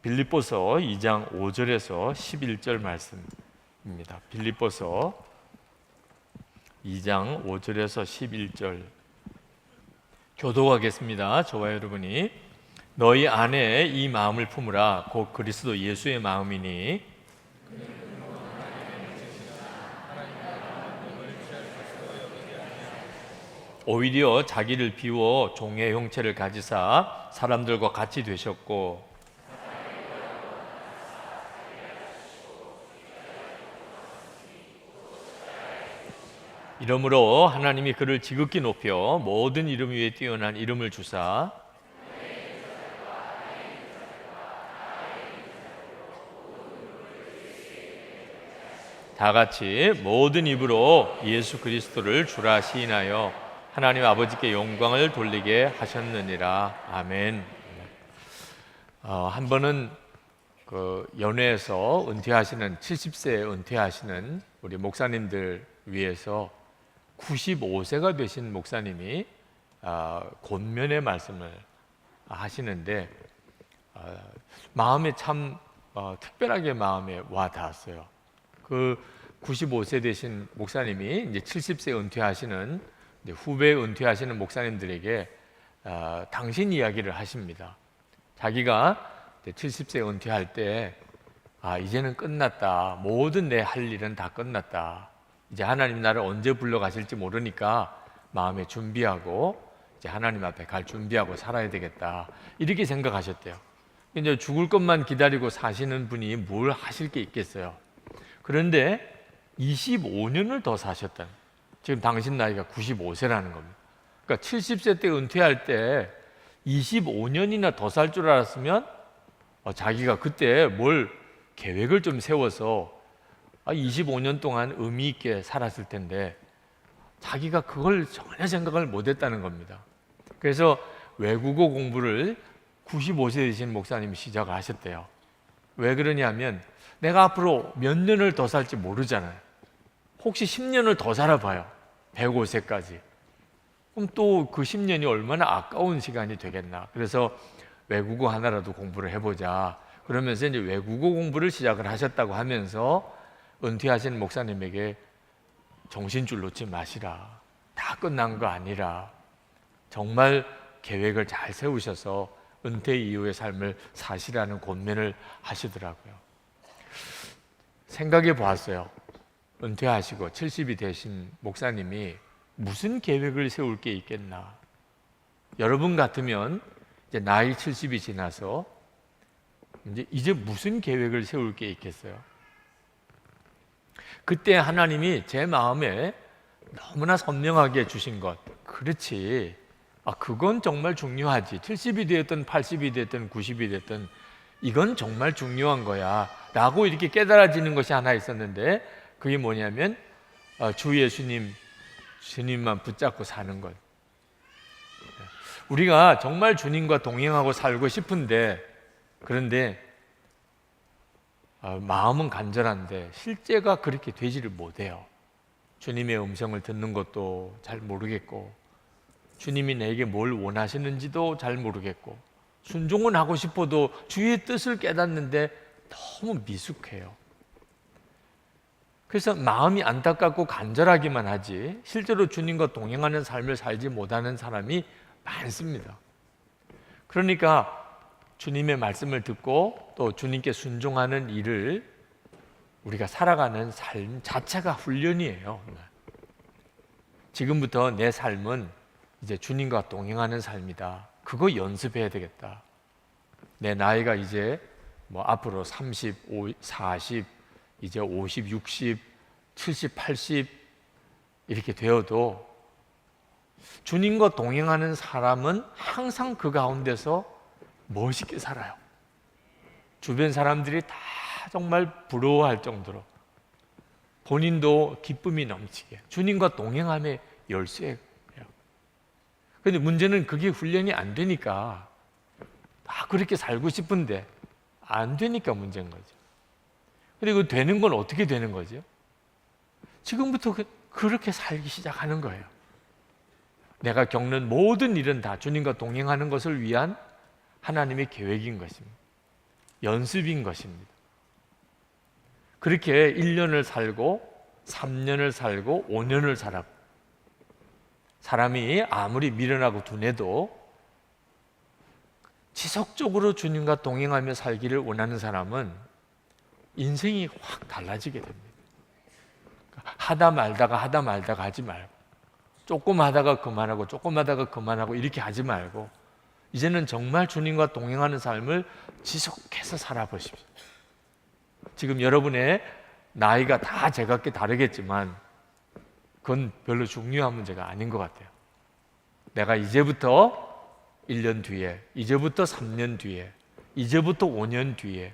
빌립보서 2장 5절에서 11절 말씀입니다. 빌립보서 2장 5절에서 11절 교독하겠습니다. 저와 여러분이 너희 안에 이 마음을 품으라 곧 그리스도 예수의 마음이니 오히려 자기를 비워 종의 형체를 가지사 사람들과 같이 되셨고 이러므로 하나님이 그를 지극히 높여 모든 이름 위에 뛰어난 이름을 주사 다 같이 모든 입으로 예수 그리스도를 주라 시인하여 하나님 아버지께 영광을 돌리게 하셨느니라. 아멘. 한 번은 그 연회에서 은퇴하시는 70세에 은퇴하시는 우리 목사님들 위해서 95세가 되신 목사님이 권면의 말씀을 하시는데 마음에 참 특별하게 마음에 와 닿았어요. 그 95세 되신 목사님이 이제 70세 은퇴하시는 이제 후배 은퇴하시는 목사님들에게 당신 이야기를 하십니다. 자기가 70세 은퇴할 때 이제는 끝났다. 모든 내 할 일은 다 끝났다. 이제 하나님 나를 언제 불러가실지 모르니까 마음에 준비하고 이제 하나님 앞에 갈 준비하고 살아야 되겠다. 이렇게 생각하셨대요. 이제 죽을 것만 기다리고 사시는 분이 뭘 하실 게 있겠어요. 그런데 25년을 더 사셨다. 지금 당신 나이가 95세라는 겁니다. 그러니까 70세 때 은퇴할 때 25년이나 더 살 줄 알았으면 자기가 그때 뭘 계획을 좀 세워서 25년 동안 의미 있게 살았을 텐데 자기가 그걸 전혀 생각을 못했다는 겁니다. 그래서 외국어 공부를 95세 되신 목사님이 시작을 하셨대요. 왜 그러냐면 내가 앞으로 몇 년을 더 살지 모르잖아요. 혹시 10년을 더 살아봐요. 105세까지. 그럼 또 그 10년이 얼마나 아까운 시간이 되겠나. 그래서 외국어 하나라도 공부를 해보자. 그러면서 이제 외국어 공부를 시작을 하셨다고 하면서 은퇴하신 목사님에게 정신줄 놓지 마시라. 다 끝난 거 아니라 정말 계획을 잘 세우셔서 은퇴 이후의 삶을 사시라는 권면을 하시더라고요. 생각해 보았어요. 은퇴하시고 70이 되신 목사님이 무슨 계획을 세울 게 있겠나. 여러분 같으면 이제 나이 70이 지나서 이제 무슨 계획을 세울 게 있겠어요? 그때 하나님이 제 마음에 너무나 선명하게 주신 것, 그렇지, 그건 정말 중요하지. 70이 되었든 80이 되었든 90이 되었든 이건 정말 중요한 거야 라고 이렇게 깨달아지는 것이 하나 있었는데 그게 뭐냐면 주 주님만 붙잡고 사는 것. 우리가 정말 주님과 동행하고 살고 싶은데 그런데 마음은 간절한데 실제가 그렇게 되지를 못해요. 주님의 음성을 듣는 것도 잘 모르겠고 주님이 내게 뭘 원하시는지도 잘 모르겠고 순종은 하고 싶어도 주의 뜻을 깨닫는데 너무 미숙해요. 그래서 마음이 안타깝고 간절하기만 하지 실제로 주님과 동행하는 삶을 살지 못하는 사람이 많습니다. 그러니까 주님의 말씀을 듣고 또 주님께 순종하는 일을 우리가 살아가는 삶 자체가 훈련이에요. 지금부터 내 삶은 이제 주님과 동행하는 삶이다. 그거 연습해야 되겠다. 내 나이가 이제 앞으로 30, 40, 이제 50, 60, 70, 80 이렇게 되어도 주님과 동행하는 사람은 항상 그 가운데서 멋있게 살아요. 주변 사람들이 다 정말 부러워할 정도로 본인도 기쁨이 넘치게 주님과 동행함의 열쇠예요. 그런데 문제는 그게 훈련이 안 되니까 그렇게 살고 싶은데 안 되니까 문제인 거죠. 그리고 되는 건 어떻게 되는 거죠? 지금부터 그렇게 살기 시작하는 거예요. 내가 겪는 모든 일은 다 주님과 동행하는 것을 위한 하나님의 계획인 것입니다. 연습인 것입니다. 그렇게 1년을 살고 3년을 살고 5년을 살았고, 사람이 아무리 미련하고 둔해도 지속적으로 주님과 동행하며 살기를 원하는 사람은 인생이 확 달라지게 됩니다. 하다 말다가 하지 말고, 조금 하다가 그만하고 조금 하다가 그만하고 이렇게 하지 말고, 이제는 정말 주님과 동행하는 삶을 지속해서 살아보십시오. 지금 여러분의 나이가 다 제각기 다르겠지만 그건 별로 중요한 문제가 아닌 것 같아요. 내가 이제부터 1년 뒤에, 이제부터 3년 뒤에, 이제부터 5년 뒤에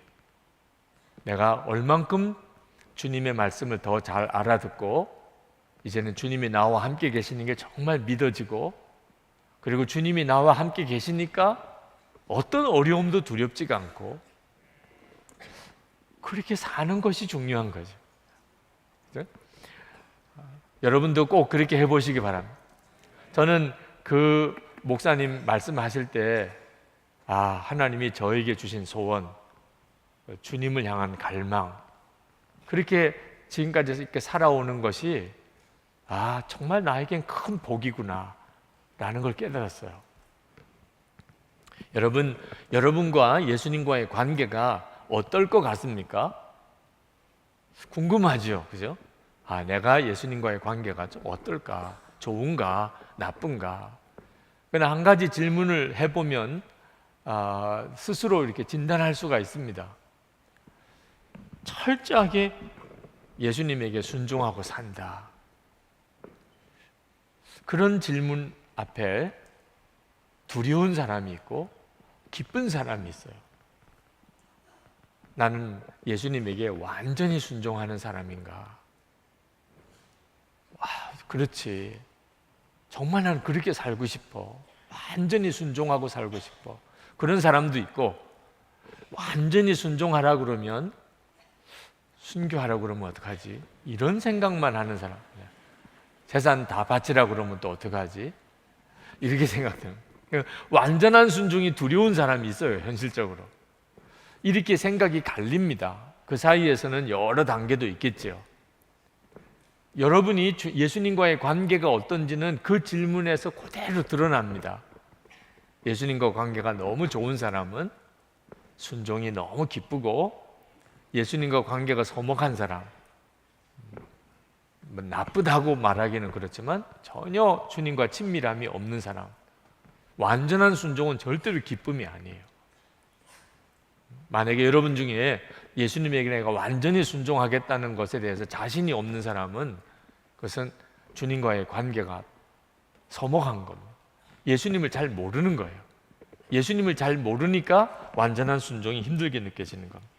내가 얼만큼 주님의 말씀을 더 잘 알아듣고, 이제는 주님이 나와 함께 계시는 게 정말 믿어지고, 그리고 주님이 나와 함께 계시니까 어떤 어려움도 두렵지가 않고, 그렇게 사는 것이 중요한 거죠. 그렇죠? 여러분도 꼭 그렇게 해보시기 바랍니다. 저는 그 목사님 말씀하실 때, 하나님이 저에게 주신 소원, 주님을 향한 갈망, 그렇게 지금까지 이렇게 살아오는 것이 정말 나에겐 큰 복이구나 라는 걸 깨달았어요. 여러분과 예수님과의 관계가 어떨 것 같습니까? 궁금하죠, 그죠? 내가 예수님과의 관계가 좀 어떨까? 좋은가? 나쁜가? 그러나 한 가지 질문을 해보면 스스로 이렇게 진단할 수가 있습니다. 철저하게 예수님에게 순종하고 산다. 그런 질문 앞에 두려운 사람이 있고 기쁜 사람이 있어요. 나는 예수님에게 완전히 순종하는 사람인가? 그렇지. 정말 나는 그렇게 살고 싶어. 완전히 순종하고 살고 싶어. 그런 사람도 있고, 완전히 순종하라 그러면, 순교하라 그러면 어떡하지? 이런 생각만 하는 사람. 재산 다 바치라 그러면 또 어떡하지? 이렇게 생각해요. 완전한 순종이 두려운 사람이 있어요, 현실적으로. 이렇게 생각이 갈립니다. 그 사이에서는 여러 단계도 있겠죠. 여러분이 예수님과의 관계가 어떤지는 그 질문에서 그대로 드러납니다. 예수님과 관계가 너무 좋은 사람은 순종이 너무 기쁘고, 예수님과 관계가 서먹한 사람, 나쁘다고 말하기는 그렇지만 전혀 주님과 친밀함이 없는 사람, 완전한 순종은 절대로 기쁨이 아니에요. 만약에 여러분 중에 예수님에게 내가 완전히 순종하겠다는 것에 대해서 자신이 없는 사람은, 그것은 주님과의 관계가 서먹한 겁니다. 예수님을 잘 모르는 거예요. 예수님을 잘 모르니까 완전한 순종이 힘들게 느껴지는 겁니다.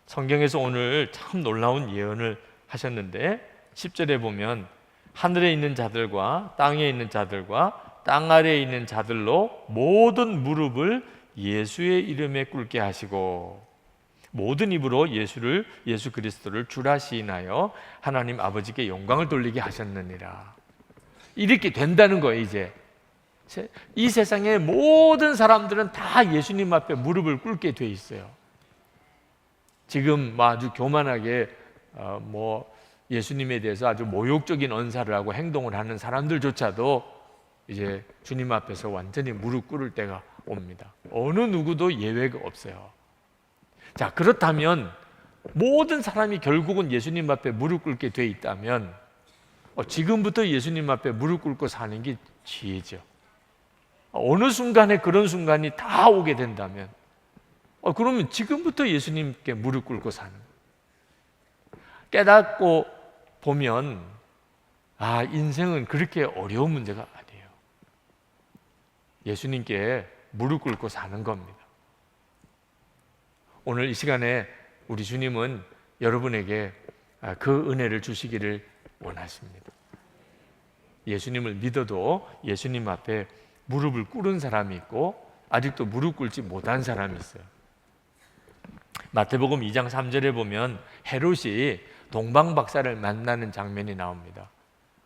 성경에서 오늘 참 놀라운 예언을 하셨는데, 10절에 보면 하늘에 있는 자들과 땅에 있는 자들과 땅 아래에 있는 자들로 모든 무릎을 예수의 이름에 꿇게 하시고, 모든 입으로 예수 그리스도를 주라 시인하여 하나님 아버지께 영광을 돌리게 하셨느니라. 이렇게 된다는 거예요. 이제 이 세상의 모든 사람들은 다 예수님 앞에 무릎을 꿇게 돼 있어요. 지금 아주 교만하게 예수님에 대해서 아주 모욕적인 언사를 하고 행동을 하는 사람들조차도 이제 주님 앞에서 완전히 무릎 꿇을 때가 옵니다. 어느 누구도 예외가 없어요. 자, 그렇다면 모든 사람이 결국은 예수님 앞에 무릎 꿇게 돼 있다면, 지금부터 예수님 앞에 무릎 꿇고 사는 게 지혜죠. 어느 순간에 그런 순간이 다 오게 된다면, 그러면 지금부터 예수님께 무릎 꿇고 사는, 깨닫고 보면 인생은 그렇게 어려운 문제가 아니에요. 예수님께 무릎 꿇고 사는 겁니다. 오늘 이 시간에 우리 주님은 여러분에게 그 은혜를 주시기를 원하십니다. 예수님을 믿어도 예수님 앞에 무릎을 꿇은 사람이 있고, 아직도 무릎 꿇지 못한 사람이 있어요. 마태복음 2장 3절에 보면 헤롯이 동방박사를 만나는 장면이 나옵니다.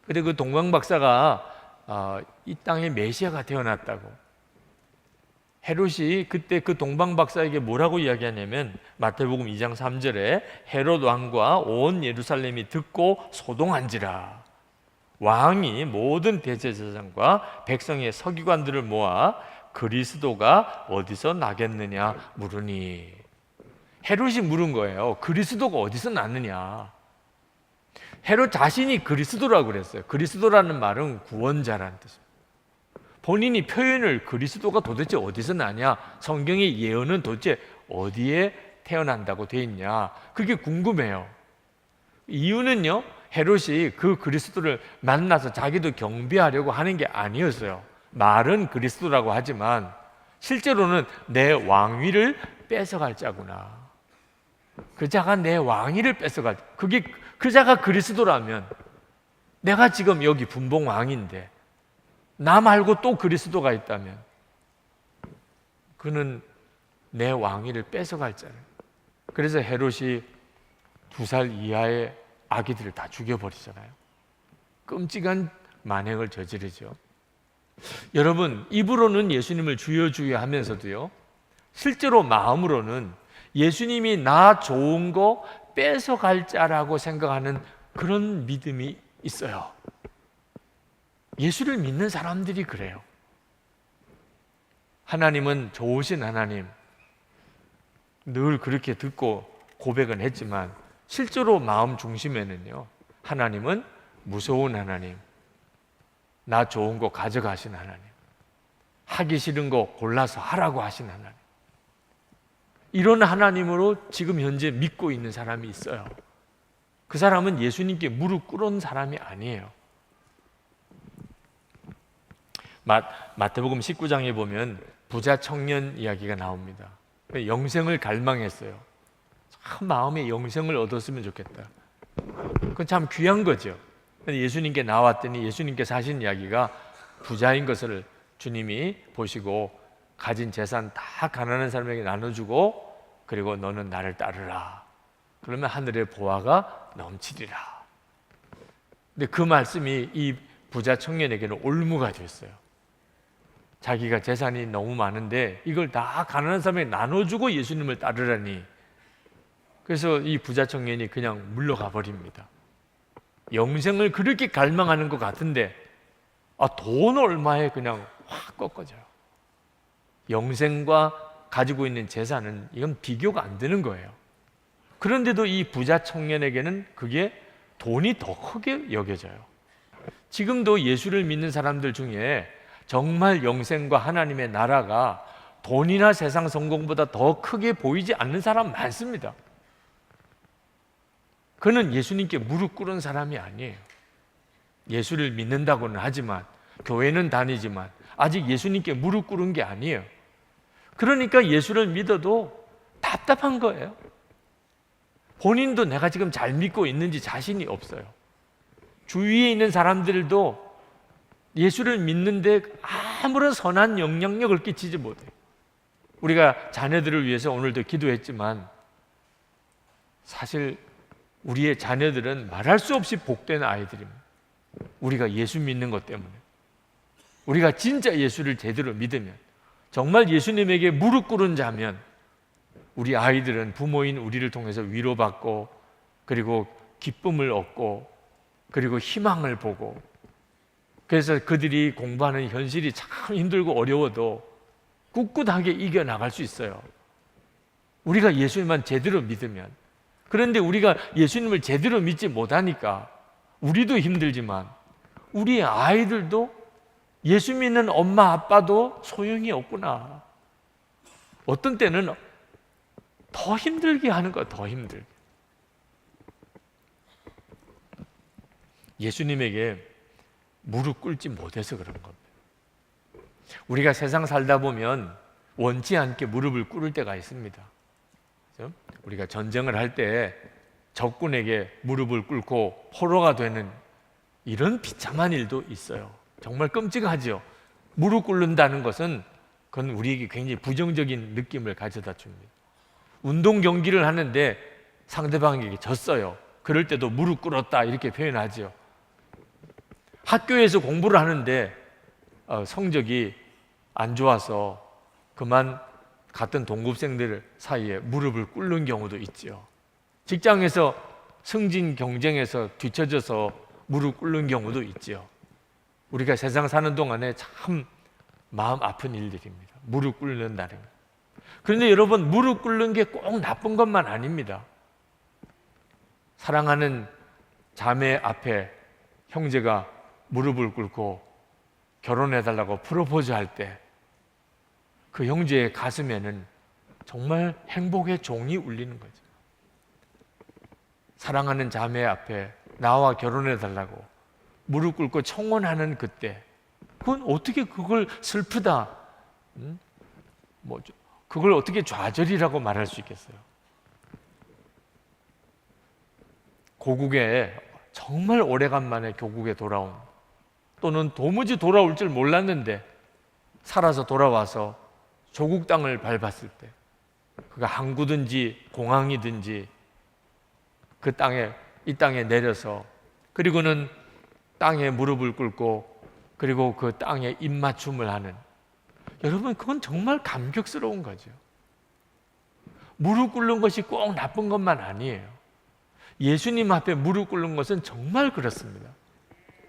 근데 그 동방박사가 이 땅에 메시아가 태어났다고, 헤롯이 그때 그 동방 박사에게 뭐라고 이야기하냐면 마태복음 2장 3절에 헤롯 왕과 온 예루살렘이 듣고 소동한지라. 왕이 모든 대제사장과 백성의 서기관들을 모아 그리스도가 어디서 나겠느냐 물으니. 헤롯이 물은 거예요. 그리스도가 어디서 나느냐. 헤롯 자신이 그리스도라고 그랬어요. 그리스도라는 말은 구원자라는 뜻입니다. 본인이 표현을 그리스도가 도대체 어디서 나냐, 성경의 예언은 도대체 어디에 태어난다고 돼 있냐, 그게 궁금해요. 이유는요, 헤롯이 그 그리스도를 만나서 자기도 경배하려고 하는 게 아니었어요. 말은 그리스도라고 하지만 실제로는 내 왕위를 뺏어갈 자구나. 그 자가 내 왕위를 뺏어갈, 그게 그 자가 그리스도라면 내가 지금 여기 분봉 왕인데 나 말고 또 그리스도가 있다면 그는 내 왕위를 뺏어갈 자를. 그래서 헤롯이 2살 이하의 아기들을 다 죽여버리잖아요. 끔찍한 만행을 저지르죠. 여러분, 입으로는 예수님을 주여 주여 하면서도요, 실제로 마음으로는 예수님이 나 좋은 거 뺏어갈 자라고 생각하는 그런 믿음이 있어요. 예수를 믿는 사람들이 그래요. 하나님은 좋으신 하나님, 늘 그렇게 듣고 고백은 했지만 실제로 마음 중심에는요, 하나님은 무서운 하나님, 나 좋은 거 가져가신 하나님, 하기 싫은 거 골라서 하라고 하신 하나님, 이런 하나님으로 지금 현재 믿고 있는 사람이 있어요. 그 사람은 예수님께 무릎 꿇은 사람이 아니에요. 마태복음 19장에 보면 부자 청년 이야기가 나옵니다. 영생을 갈망했어요. 참 마음에 영생을 얻었으면 좋겠다. 그건 참 귀한 거죠. 예수님께 나왔더니 예수님께서 하신 이야기가 부자인 것을 주님이 보시고 가진 재산 다 가난한 사람에게 나눠주고, 그리고 너는 나를 따르라. 그러면 하늘의 보화가 넘치리라. 근데 그 말씀이 이 부자 청년에게는 올무가 됐어요. 자기가 재산이 너무 많은데 이걸 다 가난한 사람에게 나눠주고 예수님을 따르라니. 그래서 이 부자 청년이 그냥 물러가 버립니다. 영생을 그렇게 갈망하는 것 같은데 돈 얼마에 그냥 확 꺾어져요. 영생과 가지고 있는 재산은 이건 비교가 안 되는 거예요. 그런데도 이 부자 청년에게는 그게 돈이 더 크게 여겨져요. 지금도 예수를 믿는 사람들 중에 정말 영생과 하나님의 나라가 돈이나 세상 성공보다 더 크게 보이지 않는 사람 많습니다. 그는 예수님께 무릎 꿇은 사람이 아니에요. 예수를 믿는다고는 하지만, 교회는 다니지만 아직 예수님께 무릎 꿇은 게 아니에요. 그러니까 예수를 믿어도 답답한 거예요. 본인도 내가 지금 잘 믿고 있는지 자신이 없어요. 주위에 있는 사람들도 예수를 믿는데 아무런 선한 영향력을 끼치지 못해요. 우리가 자녀들을 위해서 오늘도 기도했지만 사실 우리의 자녀들은 말할 수 없이 복된 아이들입니다. 우리가 예수 믿는 것 때문에. 우리가 진짜 예수를 제대로 믿으면, 정말 예수님에게 무릎 꿇은 자면 우리 아이들은 부모인 우리를 통해서 위로받고, 그리고 기쁨을 얻고, 그리고 희망을 보고, 그래서 그들이 공부하는 현실이 참 힘들고 어려워도 꿋꿋하게 이겨나갈 수 있어요. 우리가 예수님만 제대로 믿으면. 그런데 우리가 예수님을 제대로 믿지 못하니까 우리도 힘들지만 우리 아이들도 예수 믿는 엄마 아빠도 소용이 없구나. 어떤 때는 더 힘들게 하는 거야. 더 힘들게. 예수님에게 무릎 꿇지 못해서 그런 겁니다. 우리가 세상 살다 보면 원치 않게 무릎을 꿇을 때가 있습니다. 그렇죠? 우리가 전쟁을 할 때 적군에게 무릎을 꿇고 포로가 되는 이런 비참한 일도 있어요. 정말 끔찍하죠. 무릎 꿇는다는 것은 그건 우리에게 굉장히 부정적인 느낌을 가져다 줍니다. 운동 경기를 하는데 상대방에게 졌어요. 그럴 때도 무릎 꿇었다 이렇게 표현하죠. 학교에서 공부를 하는데 성적이 안 좋아서 그만 같은 동급생들 사이에 무릎을 꿇는 경우도 있죠. 직장에서 승진 경쟁에서 뒤처져서 무릎 꿇는 경우도 있죠. 우리가 세상 사는 동안에 참 마음 아픈 일들입니다. 무릎 꿇는다는 것. 그런데 여러분, 무릎 꿇는 게 꼭 나쁜 것만 아닙니다. 사랑하는 자매 앞에 형제가 무릎을 꿇고 결혼해달라고 프로포즈 할 때 그 형제의 가슴에는 정말 행복의 종이 울리는 거죠. 사랑하는 자매 앞에 나와 결혼해달라고 무릎 꿇고 청혼하는 그때, 그건 어떻게 그걸 슬프다, 그걸 어떻게 좌절이라고 말할 수 있겠어요? 고국에 정말 오래간만에 교국에 돌아온, 또는 도무지 돌아올 줄 몰랐는데 살아서 돌아와서 조국 땅을 밟았을 때, 그가 항구든지 공항이든지 그 땅에, 이 땅에 내려서, 그리고는 땅에 무릎을 꿇고, 그리고 그 땅에 입맞춤을 하는, 여러분, 그건 정말 감격스러운 거죠. 무릎 꿇는 것이 꼭 나쁜 것만 아니에요. 예수님 앞에 무릎 꿇는 것은 정말 그렇습니다.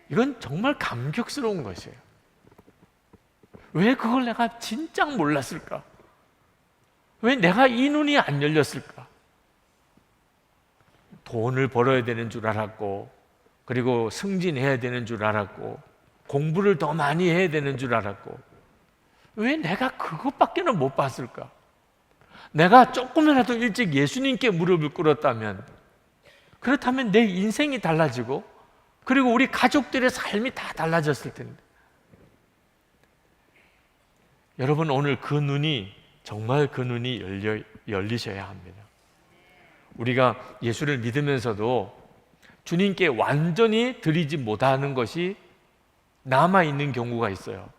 이건 정말 감격스러운 것이에요. 왜 그걸 내가 진짜 몰랐을까? 왜 내가 이 눈이 안 열렸을까? 돈을 벌어야 되는 줄 알았고, 그리고 승진해야 되는 줄 알았고, 공부를 더 많이 해야 되는 줄 알았고, 왜 내가 그것밖에는 못 봤을까? 내가 조금이라도 일찍 예수님께 무릎을 꿇었다면, 그렇다면 내 인생이 달라지고, 그리고 우리 가족들의 삶이 다 달라졌을 텐데. 여러분, 오늘 그 눈이, 정말 그 눈이 열리셔야 합니다. 우리가 예수를 믿으면서도 주님께 완전히 드리지 못하는 것이 남아있는 경우가 있어요.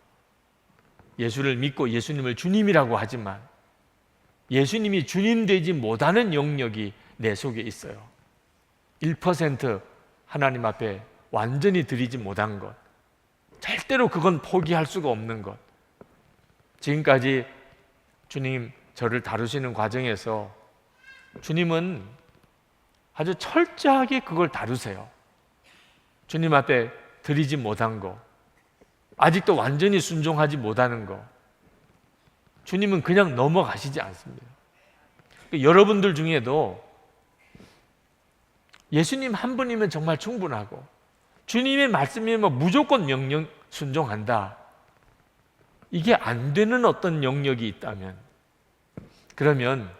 예수를 믿고 예수님을 주님이라고 하지만 예수님이 주님 되지 못하는 영역이 내 속에 있어요. 1% 하나님 앞에 완전히 드리지 못한 것, 절대로 그건 포기할 수가 없는 것. 지금까지 주님 저를 다루시는 과정에서 주님은 아주 철저하게 그걸 다루세요. 주님 앞에 드리지 못한 거, 아직도 완전히 순종하지 못하는 거, 주님은 그냥 넘어가시지 않습니다. 여러분들 중에도 예수님 한 분이면 정말 충분하고, 주님의 말씀이면 무조건 명령 순종한다, 이게 안 되는 어떤 영역이 있다면, 그러면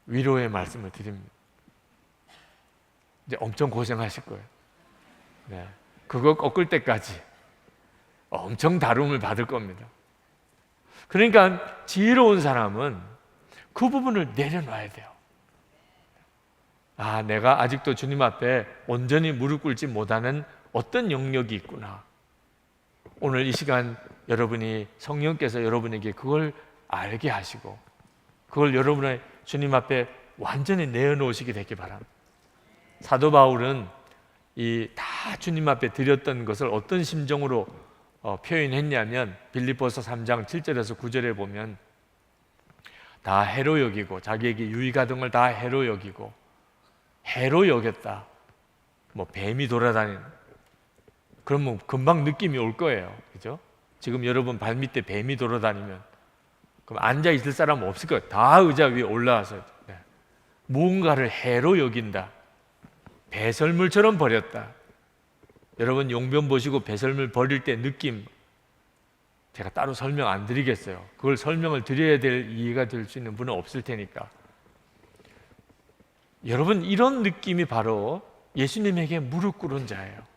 위로의 말씀을 드립니다. 이제 엄청 고생하실 거예요. 네. 그거 꺾을 때까지 엄청 다룸을 받을 겁니다. 그러니까 지혜로운 사람은 그 부분을 내려놔야 돼요. 아, 내가 아직도 주님 앞에 온전히 무릎 꿇지 못하는 어떤 영역이 있구나. 오늘 이 시간 여러분이, 성령께서 여러분에게 그걸 알게 하시고, 그걸 여러분의 주님 앞에 완전히 내어놓으시게 되길 바랍니다. 사도 바울은 이 다 주님 앞에 드렸던 것을 어떤 심정으로 표현했냐면, 빌립보서 3장 7절에서 9절에 보면 다 해로 여기고, 자기에게 유익하던 걸 다 해로 여기고, 해로 여겼다, 뭐 뱀이 돌아다니는, 그러면 금방 느낌이 올 거예요. 그죠? 지금 여러분 발밑에 뱀이 돌아다니면 그럼 앉아 있을 사람 없을 거예요. 다 의자 위에 올라와서 무언가를 해로 여긴다, 배설물처럼 버렸다. 여러분 용변 보시고 배설물 버릴 때 느낌, 제가 따로 설명 안 드리겠어요. 그걸 설명을 드려야 될, 이해가 될 수 있는 분은 없을 테니까. 여러분, 이런 느낌이 바로 예수님에게 무릎 꿇은 자예요.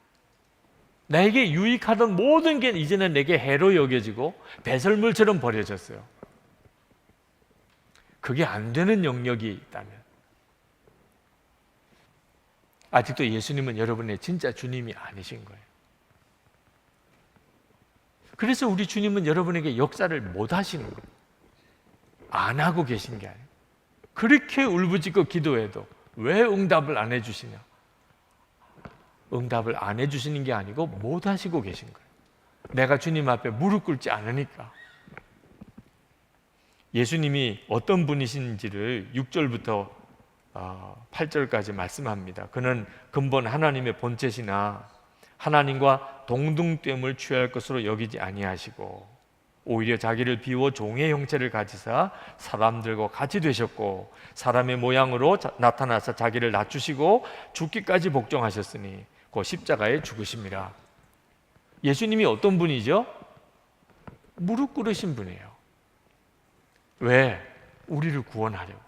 나에게 유익하던 모든 게 이제는 내게 해로 여겨지고 배설물처럼 버려졌어요. 그게 안 되는 영역이 있다면, 아직도 예수님은 여러분의 진짜 주님이 아니신 거예요. 그래서 우리 주님은 여러분에게 역사를 못 하시는 거예요. 안 하고 계신 게 아니에요. 그렇게 울부짖고 기도해도 왜 응답을 안 해주시냐? 응답을 안 해주시는 게 아니고 못 하시고 계신 거예요. 내가 주님 앞에 무릎 꿇지 않으니까. 예수님이 어떤 분이신지를 6절부터 8절까지 말씀합니다. 그는 근본 하나님의 본체시나 하나님과 동등됨을 취할 것으로 여기지 아니하시고 오히려 자기를 비워 종의 형체를 가지사 사람들과 같이 되셨고 사람의 모양으로 나타나서 자기를 낮추시고 죽기까지 복종하셨으니 그 십자가에 죽으심이라. 예수님이 어떤 분이죠? 무릎 꿇으신 분이에요. 왜? 우리를 구원하려고.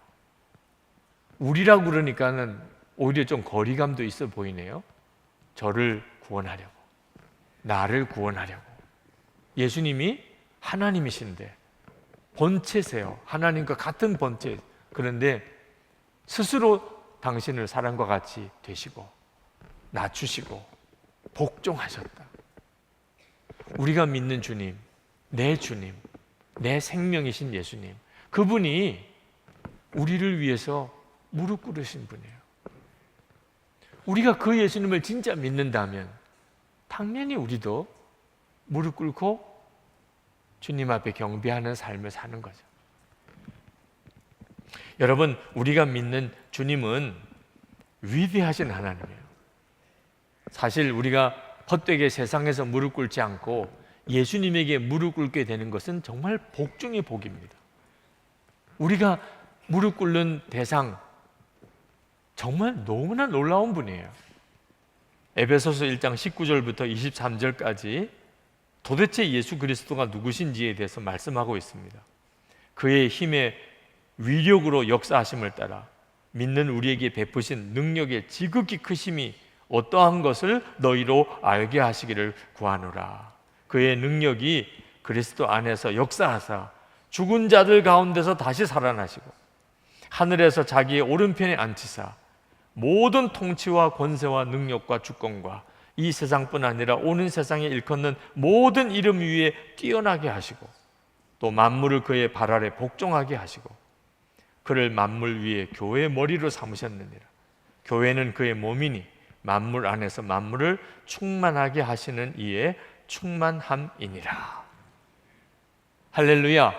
우리라고 그러니까는 오히려 좀 거리감도 있어 보이네요. 저를 구원하려고, 나를 구원하려고. 예수님이 하나님이신데 본체세요. 하나님과 같은 본체. 그런데 스스로 당신을 사람과 같이 되시고 낮추시고 복종하셨다. 우리가 믿는 주님, 내 생명이신 예수님, 그분이 우리를 위해서 무릎 꿇으신 분이에요. 우리가 그 예수님을 진짜 믿는다면 당연히 우리도 무릎 꿇고 주님 앞에 경배하는 삶을 사는 거죠. 여러분, 우리가 믿는 주님은 위대하신 하나님이에요. 사실 우리가 헛되게 세상에서 무릎 꿇지 않고 예수님에게 무릎 꿇게 되는 것은 정말 복 중의 복입니다. 우리가 무릎 꿇는 대상, 정말 너무나 놀라운 분이에요. 에베소서 1장 19절부터 23절까지 도대체 예수 그리스도가 누구신지에 대해서 말씀하고 있습니다. 그의 힘의 위력으로 역사하심을 따라 믿는 우리에게 베푸신 능력의 지극히 크심이 어떠한 것을 너희로 알게 하시기를 구하노라. 그의 능력이 그리스도 안에서 역사하사 죽은 자들 가운데서 다시 살아나시고 하늘에서 자기의 오른편에 앉히사 모든 통치와 권세와 능력과 주권과 이 세상뿐 아니라 오는 세상에 일컫는 모든 이름 위에 뛰어나게 하시고 또 만물을 그의 발 아래 복종하게 하시고 그를 만물 위에 교회의 머리로 삼으셨느니라. 교회는 그의 몸이니 만물 안에서 만물을 충만하게 하시는 이의 충만함이니라. 할렐루야.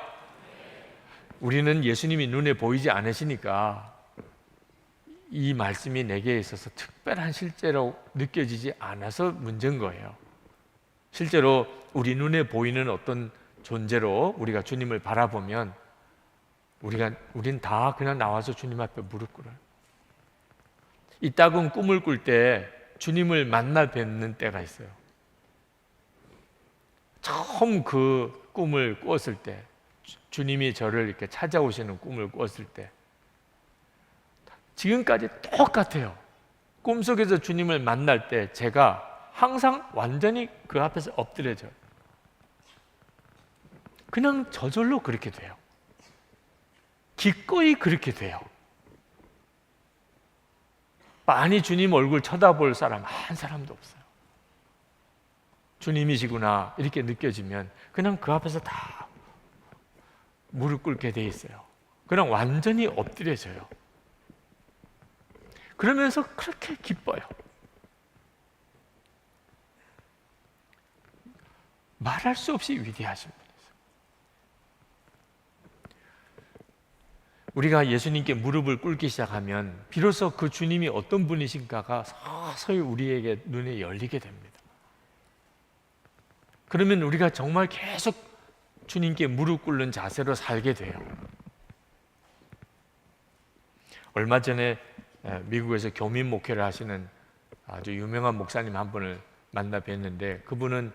우리는 예수님이 눈에 보이지 않으시니까 이 말씀이 내게 있어서 특별한 실제로 느껴지지 않아서 문제인 거예요. 실제로 우리 눈에 보이는 어떤 존재로 우리가 주님을 바라보면 우린 다 그냥 나와서 주님 앞에 무릎 꿇어요. 이따금 꿈을 꿀 때 주님을 만나 뵙는 때가 있어요. 처음 그 꿈을 꿨을 때, 주님이 저를 이렇게 찾아오시는 꿈을 꿨을 때 지금까지 똑같아요. 꿈속에서 주님을 만날 때 제가 항상 완전히 그 앞에서 엎드려져요. 그냥 저절로 그렇게 돼요. 기꺼이 그렇게 돼요. 많이 주님 얼굴 쳐다볼 사람 한 사람도 없어요. 주님이시구나 이렇게 느껴지면 그냥 그 앞에서 다 무릎 꿇게 돼 있어요. 그냥 완전히 엎드려져요. 그러면서 그렇게 기뻐요. 말할 수 없이 위대하신 분이세요. 우리가 예수님께 무릎을 꿇기 시작하면 비로소 그 주님이 어떤 분이신가가 서서히 우리에게 눈에 열리게 됩니다. 그러면 우리가 정말 계속 주님께 무릎 꿇는 자세로 살게 돼요. 얼마 전에 미국에서 교민 목회를 하시는 아주 유명한 목사님 한 분을 만나 뵀는데 그분은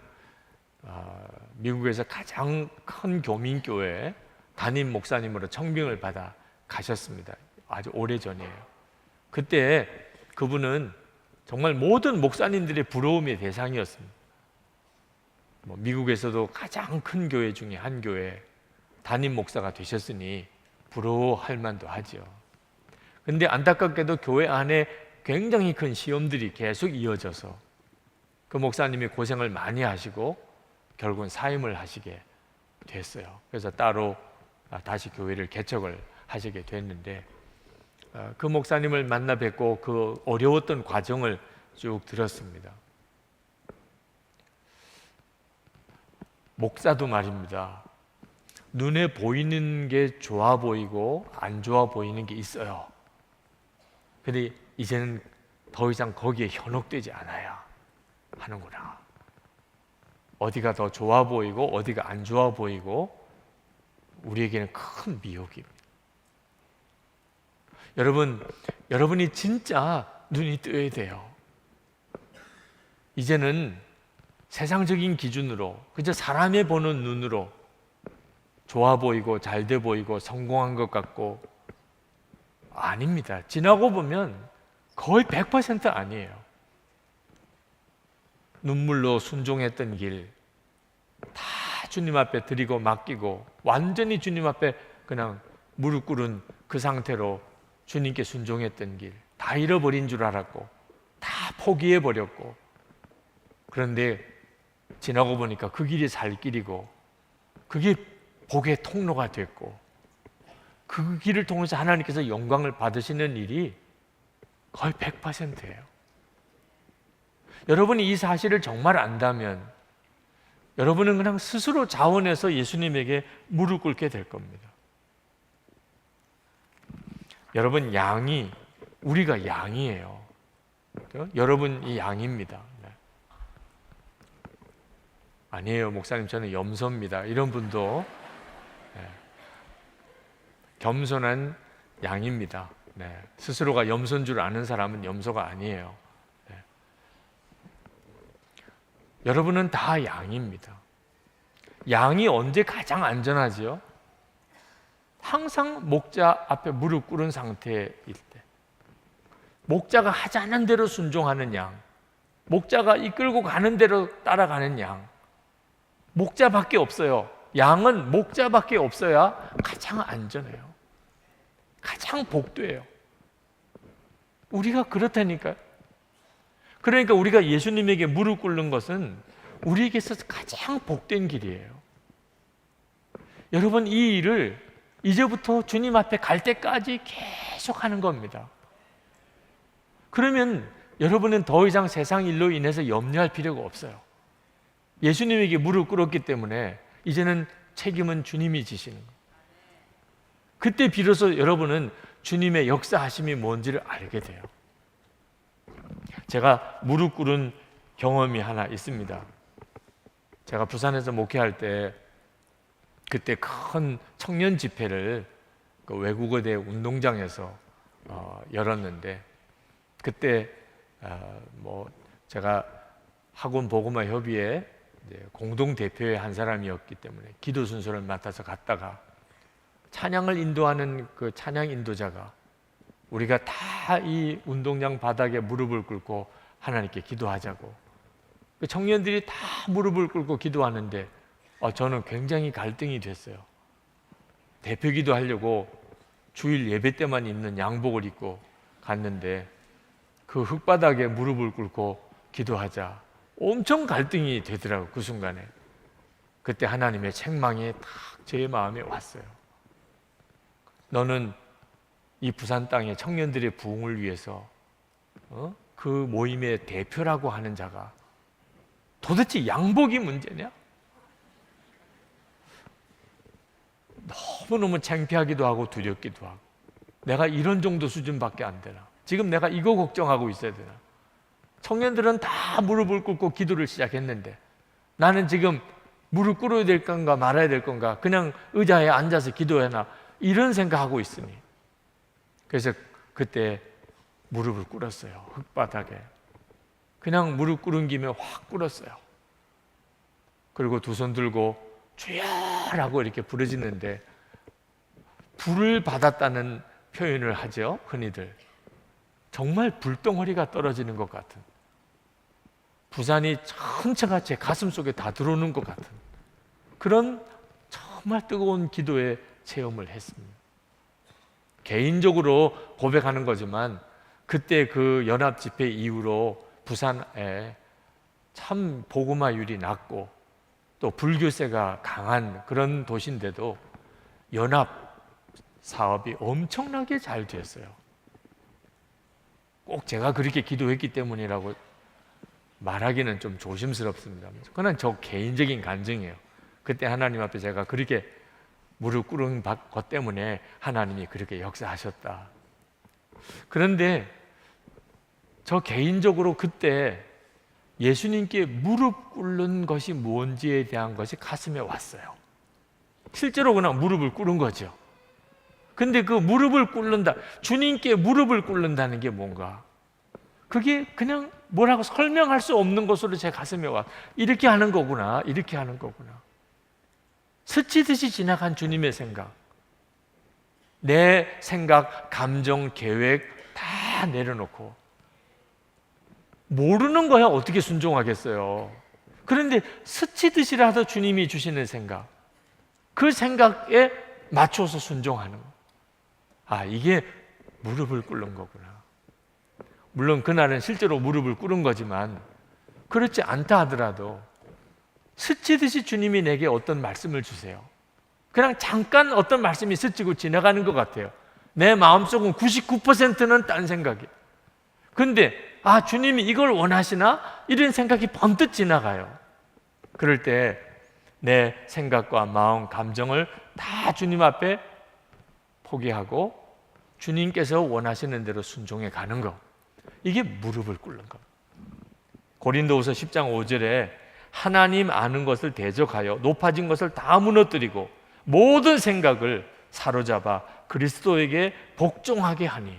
미국에서 가장 큰 교민교회 담임 목사님으로 청빙을 받아 가셨습니다. 아주 오래전이에요. 그때 그분은 정말 모든 목사님들의 부러움의 대상이었습니다. 미국에서도 가장 큰 교회 중에 한 교회 담임 목사가 되셨으니 부러워할 만도 하죠. 근데 안타깝게도 교회 안에 굉장히 큰 시험들이 계속 이어져서 그 목사님이 고생을 많이 하시고 결국은 사임을 하시게 됐어요. 그래서 따로 다시 교회를 개척을 하시게 됐는데 그 목사님을 만나 뵙고 그 어려웠던 과정을 쭉 들었습니다. 목사도 말입니다. 눈에 보이는 게 좋아 보이고 안 좋아 보이는 게 있어요. 근데 이제는 더 이상 거기에 현혹되지 않아야 하는구나. 어디가 더 좋아 보이고 어디가 안 좋아 보이고 우리에게는 큰 미혹입니다. 여러분이 진짜 눈이 뜨여야 돼요. 이제는 세상적인 기준으로, 그저 사람의 보는 눈으로 좋아 보이고 잘 돼 보이고 성공한 것 같고, 아닙니다. 지나고 보면 거의 100% 아니에요. 눈물로 순종했던 길 다 주님 앞에 드리고 맡기고 완전히 주님 앞에 그냥 무릎 꿇은 그 상태로 주님께 순종했던 길 다 잃어버린 줄 알았고 다 포기해버렸고, 그런데 지나고 보니까 그 길이 살 길이고 그게 복의 통로가 됐고 그 길을 통해서 하나님께서 영광을 받으시는 일이 거의 100%예요. 여러분이 이 사실을 정말 안다면 여러분은 그냥 스스로 자원해서 예수님에게 무릎 꿇게 될 겁니다. 여러분, 우리가 양이에요. 여러분이 양입니다. 아니에요, 목사님, 저는 염소입니다. 이런 분도 겸손한 양입니다. 스스로가 염소인 줄 아는 사람은 염소가 아니에요. 여러분은 다 양입니다. 양이 언제 가장 안전하지요? 항상 목자 앞에 무릎 꿇은 상태일 때, 목자가 하자는 대로 순종하는 양, 목자가 이끌고 가는 대로 따라가는 양, 목자밖에 없어요. 양은 목자밖에 없어야 가장 안전해요. 가장 복돼요. 우리가 그렇다니까요. 그러니까 우리가 예수님에게 무릎 꿇는 것은 우리에게 있어서 가장 복된 길이에요. 여러분, 이 일을 이제부터 주님 앞에 갈 때까지 계속 하는 겁니다. 그러면 여러분은 더 이상 세상 일로 인해서 염려할 필요가 없어요. 예수님에게 무릎 꿇었기 때문에 이제는 책임은 주님이 지시는 거예요. 그때 비로소 여러분은 주님의 역사하심이 뭔지를 알게 돼요. 제가 무릎 꿇은 경험이 하나 있습니다. 제가 부산에서 목회할 때 그때 큰 청년 집회를 그 외국어대 운동장에서 열었는데, 그때 제가 학원 복음화 협의회 공동 대표의 한 사람이었기 때문에 기도 순서를 맡아서 갔다가 찬양을 인도하는 그 찬양 인도자가 우리가 다 이 운동장 바닥에 무릎을 꿇고 하나님께 기도하자고, 그 청년들이 다 무릎을 꿇고 기도하는데 저는 굉장히 갈등이 됐어요. 대표 기도하려고 주일 예배 때만 입는 양복을 입고 갔는데 그 흙바닥에 무릎을 꿇고 기도하자, 엄청 갈등이 되더라고요. 그 순간에 그때 하나님의 책망이 딱 제 마음에 왔어요. 너는 이 부산 땅의 청년들의 부흥을 위해서 그 모임의 대표라고 하는 자가 도대체 양복이 문제냐? 너무너무 창피하기도 하고 두렵기도 하고, 내가 이런 정도 수준밖에 안 되나? 지금 내가 이거 걱정하고 있어야 되나? 청년들은 다 무릎을 꿇고 기도를 시작했는데 나는 지금 무릎 꿇어야 될 건가 말아야 될 건가, 그냥 의자에 앉아서 기도해나, 이런 생각하고 있으니, 그래서 그때 무릎을 꿇었어요. 흙바닥에 그냥 무릎 꿇은 김에 확 꿇었어요. 그리고 두 손 들고 주여라고 이렇게 부르짖는데, 불을 받았다는 표현을 하죠, 흔히들. 정말 불덩어리가 떨어지는 것 같은, 부산이 전체가 제 가슴 속에 다 들어오는 것 같은 그런 정말 뜨거운 기도의 체험을 했습니다. 개인적으로 고백하는 거지만 그때 그 연합 집회 이후로 부산에 참 복음화율이 낮고 또 불교세가 강한 그런 도시인데도 연합 사업이 엄청나게 잘 됐어요. 꼭 제가 그렇게 기도했기 때문이라고 말하기는 좀 조심스럽습니다. 그건 저 개인적인 간증이에요. 그때 하나님 앞에 제가 그렇게 무릎 꿇은 것 때문에 하나님이 그렇게 역사하셨다. 그런데 저 개인적으로 그때 예수님께 무릎 꿇는 것이 뭔지에 대한 것이 가슴에 왔어요. 실제로 그냥 무릎을 꿇은 거죠. 근데 그 무릎을 꿇는다, 주님께 무릎을 꿇는다는 게 뭔가, 그게 그냥 뭐라고 설명할 수 없는 것으로 제 가슴에 와. 이렇게 하는 거구나, 이렇게 하는 거구나. 스치듯이 지나간 주님의 생각, 내 생각, 감정, 계획 다 내려놓고 모르는 거야 어떻게 순종하겠어요. 그런데 스치듯이라도 주님이 주시는 생각, 그 생각에 맞춰서 순종하는 거. 아, 이게 무릎을 꿇는 거구나. 물론 그날은 실제로 무릎을 꿇은 거지만 그렇지 않다 하더라도 스치듯이 주님이 내게 어떤 말씀을 주세요. 그냥 잠깐 어떤 말씀이 스치고 지나가는 것 같아요. 내 마음속은 99%는 딴 생각이에요. 근데 아, 주님이 이걸 원하시나? 이런 생각이 번뜩 지나가요. 그럴 때 내 생각과 마음, 감정을 다 주님 앞에 포기하고 주님께서 원하시는 대로 순종해 가는 것, 이게 무릎을 꿇는 것. 고린도후서 10장 5절에 하나님 아는 것을 대적하여 높아진 것을 다 무너뜨리고 모든 생각을 사로잡아 그리스도에게 복종하게 하니.